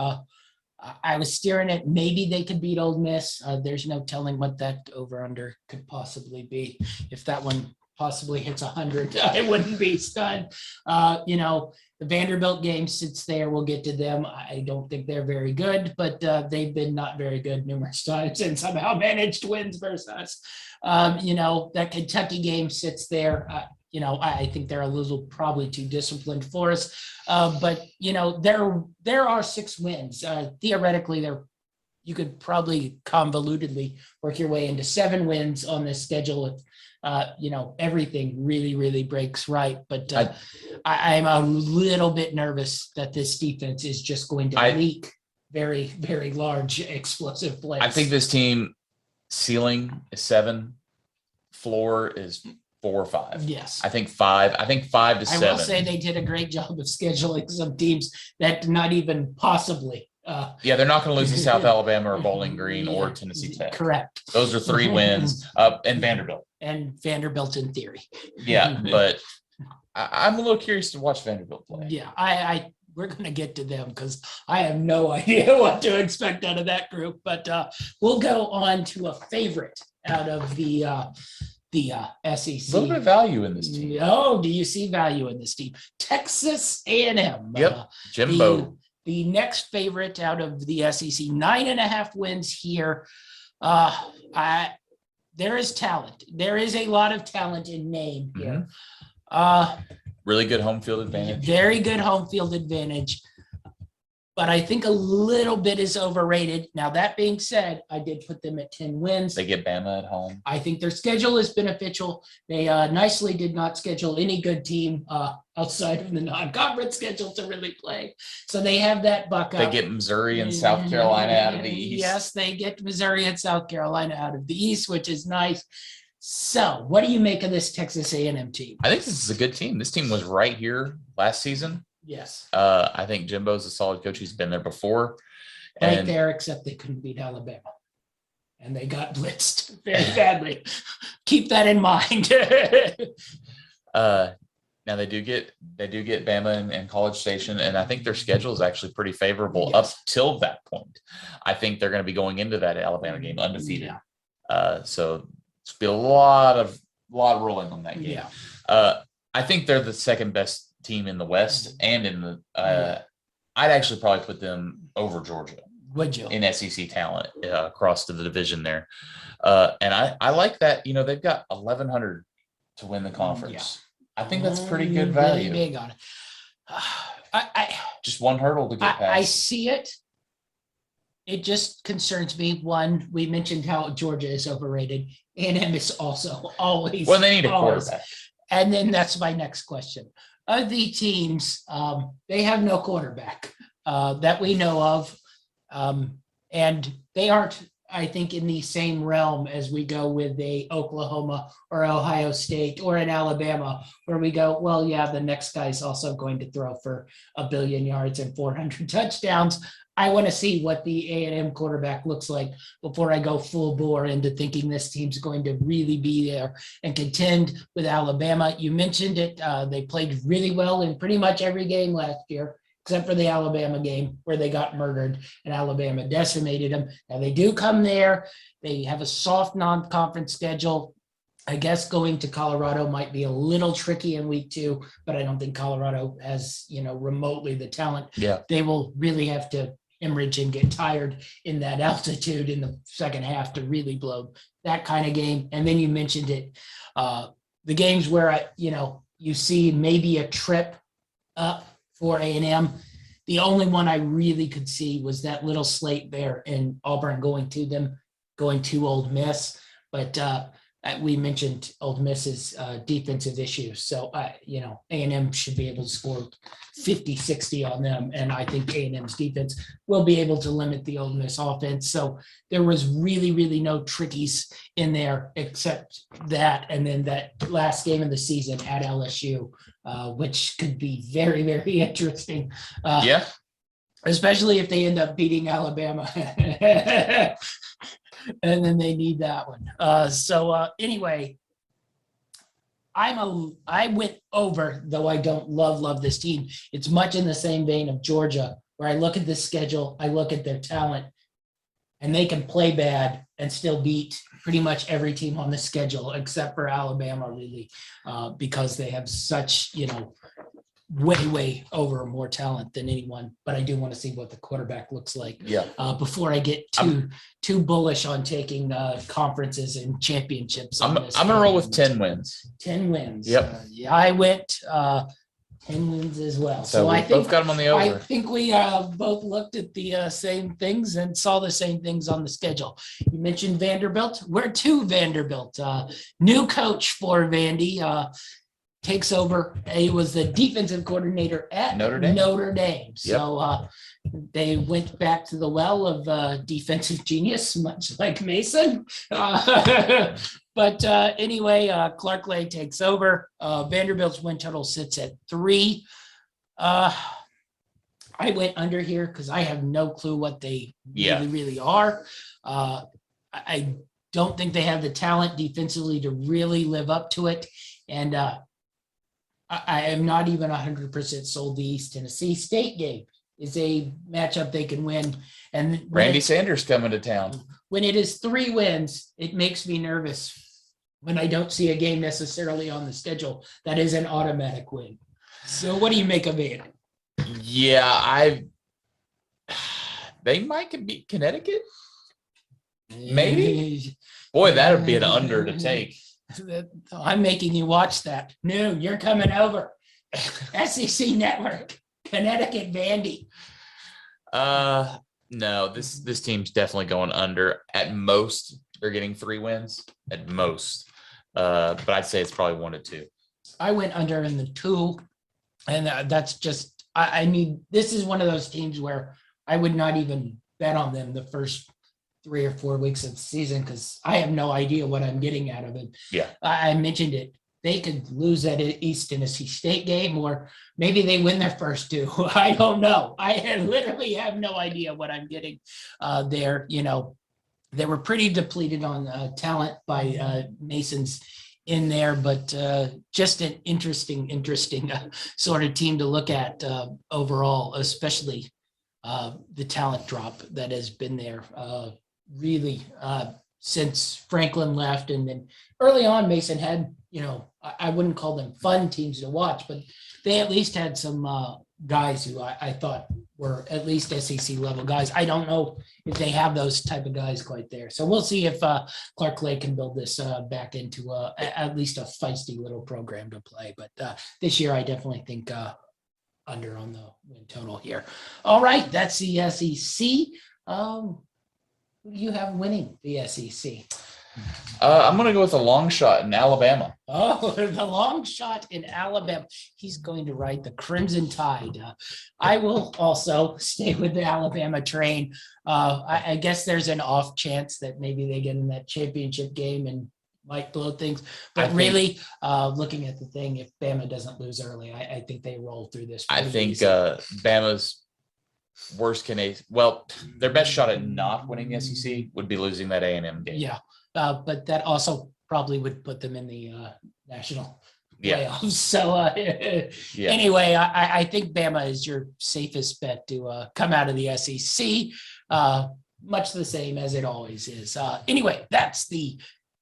I was staring at maybe they could beat Ole Miss. There's no telling what that over under could possibly be. If that one possibly hits 100, I wouldn't be stunned. The Vanderbilt game sits there. We'll get to them. I don't think they're very good, but they've been not very good numerous times and somehow managed wins versus us. That Kentucky game sits there. I think they're a little probably too disciplined for us. But there are 6 wins. Theoretically, you could probably convolutedly work your way into 7 wins on this schedule. Everything really, really breaks right. But I'm a little bit nervous that this defense is just going to leak very, very large explosive plays. I think this team ceiling is 7, floor is 4 or 5. Yes. I think 5 to 7. I will say they did a great job of scheduling some teams that not even possibly. They're not going to lose to South Alabama or Bowling Green or Tennessee Tech. Correct. Those are 3 wins, and Vanderbilt. And Vanderbilt in theory. Yeah, but I'm a little curious to watch Vanderbilt play. Yeah, we're going to get to them because I have no idea what to expect out of that group. But we'll go on to a favorite out of the SEC. A little bit of value in this team. Oh, do you see value in this team? Texas A&M. Yep, Jimbo. The next favorite out of the SEC, 9.5 wins here. There is talent. There is a lot of talent in name here. Really good home field advantage. Very good home field advantage. But I think a little bit is overrated. Now, that being said, I did put them at 10 wins. They get Bama at home. I think their schedule is beneficial. They nicely did not schedule any good team outside of the non-conference schedule to really play. So they have that buck up. They get Missouri and South Carolina out of the East. Yes, they get Missouri and South Carolina out of the East, which is nice. So what do you make of this Texas A&M team? I think this is a good team. This team was right here last season. Yes. I think Jimbo's a solid coach. He's been there before. Right there, except they couldn't beat Alabama. And they got blitzed very badly. Keep that in mind. Now they do get Bama and College Station, and I think their schedule is actually pretty favorable up till that point. I think they're going to be going into that Alabama game undefeated. So it's be a lot of rolling on that game. I think they're the second best team in the West and in the I'd actually probably put them over Georgia. Would you? In SEC talent across to the division there. And I like that, they've got 1,100 to win the conference. I think that's pretty good value. Really big on it. I just one hurdle to get past. I see it. It just concerns me. One, we mentioned how Georgia is overrated. A&M is also always. Well, they need a quarterback. And then that's my next question. Of the teams, they have no quarterback that we know of. And they aren't, I think, in the same realm as we go with a Oklahoma or Ohio State or an Alabama, where we go, well, yeah, the next guy's also going to throw for 1 billion yards and 400 touchdowns. I want to see what the A&M quarterback looks like before I go full bore into thinking this team's going to really be there and contend with Alabama. You mentioned it. They played really well in pretty much every game last year, except for the Alabama game where they got murdered and Alabama decimated them. Now they do come there. They have a soft non-conference schedule. I guess going to Colorado might be a little tricky in week 2, but I don't think Colorado has, remotely the talent. Yeah. They will really have to, hemorrhage and get tired in that altitude in the second half to really blow that kind of game. And then you mentioned it, the games where you see maybe a trip up for A&M. The only one I really could see was that little slate there in Auburn going to Ole Miss. But we mentioned Ole Miss's defensive issues. So, A&M should be able to score 50, 60 on them. And I think A&M's defense will be able to limit the Ole Miss offense. So there was really, really no trickies in there except that. And then that last game of the season at LSU, which could be very, very interesting. Especially if they end up beating Alabama. And then they need that one. Anyway, I went over, though I don't love this team. It's much in the same vein of Georgia, where I look at this schedule, I look at their talent, and they can play bad and still beat pretty much every team on the schedule, except for Alabama, really, because they have such, way over more talent than anyone. But I do want to see what the quarterback looks like before I get too bullish on taking conferences and championships. I'm gonna roll with 10 wins. 10 wins. Yep. I went 10 wins as well. So I think both got them on the over. I think we both looked at the same things and saw the same things on the schedule. You mentioned Vanderbilt. Where to Vanderbilt? New coach for Vandy. Takes over. He was the defensive coordinator at Notre Dame. So they went back to the well of defensive genius, much like Mason. But anyway, Clark Lay takes over. Vanderbilt's win total sits at 3. I went under here because I have no clue what they really are. I don't think they have the talent defensively to really live up to it. And I am not even 100% sold the East Tennessee State game is a matchup they can win. And Randy Sanders coming to town. When it is 3 wins, it makes me nervous when I don't see a game necessarily on the schedule that is an automatic win. So what do you make of it? Yeah, they might beat Connecticut. Maybe. Boy, that would be an under to take. I'm making you watch that. No, you're coming over. SEC Network, Connecticut, Vandy. No, this team's definitely going under. At most, they're getting 3 wins. At most, but I'd say it's probably 1 to 2. I went under in the 2, and that's just. I mean, this is one of those teams where I would not even bet on them the first 3 or 4 weeks of the season because I have no idea what I'm getting out of it. Yeah, I mentioned it. They could lose that East Tennessee State game, or maybe they win their first 2. I don't know. I literally have no idea what I'm getting there. They were pretty depleted on talent by Mason's in there, but just an interesting sort of team to look at overall, especially the talent drop that has been there. Really since Franklin left, and then early on Mason had, I wouldn't call them fun teams to watch, but they at least had some guys who I thought were at least SEC level guys. I don't know if they have those type of guys quite there. So we'll see if Clark Lay can build this back into at least a feisty little program to play. But this year I definitely think under on the win total here. All right, that's the SEC. Who do you have winning the SEC? I'm going to go with a long shot in Alabama. Oh, the long shot in Alabama. He's going to ride the Crimson Tide. I will also stay with the Alabama train. I guess there's an off chance that maybe they get in that championship game and might blow things. But really, looking at the thing, if Bama doesn't lose early, I think they roll through this. I think Bama's worst case, their best shot at not winning the SEC would be losing that A&M game. Yeah, but that also probably would put them in the national playoffs. So anyway, I think Bama is your safest bet to come out of the SEC, much the same as it always is. Anyway, that's the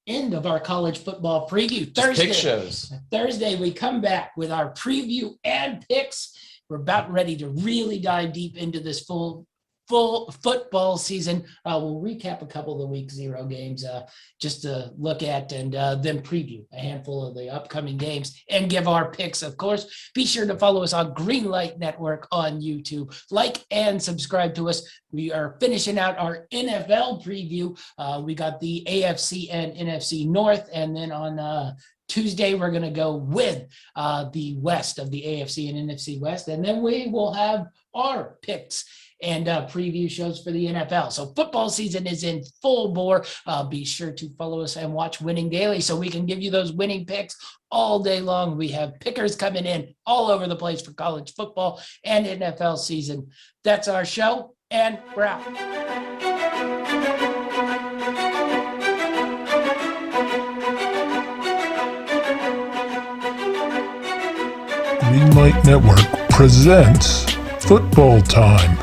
end of our college football preview. Thursday, we come back with our preview and picks. We're about ready to really dive deep into this full full football season. We'll recap a couple of the week 0 games just to look at and then preview a handful of the upcoming games and give our picks, of course. Be sure to follow us on Greenlight Network on YouTube. Like and subscribe to us. We are finishing out our NFL preview. We got the AFC and NFC North, and then on Tuesday, we're going to go with the West of the AFC and NFC West, and then we will have our picks and preview shows for the NFL. So football season is in full bore. Be sure to follow us and watch Winning Daily so we can give you those winning picks all day long. We have pickers coming in all over the place for college football and NFL season. That's our show, and we're out. Greenlight Network presents Football Time.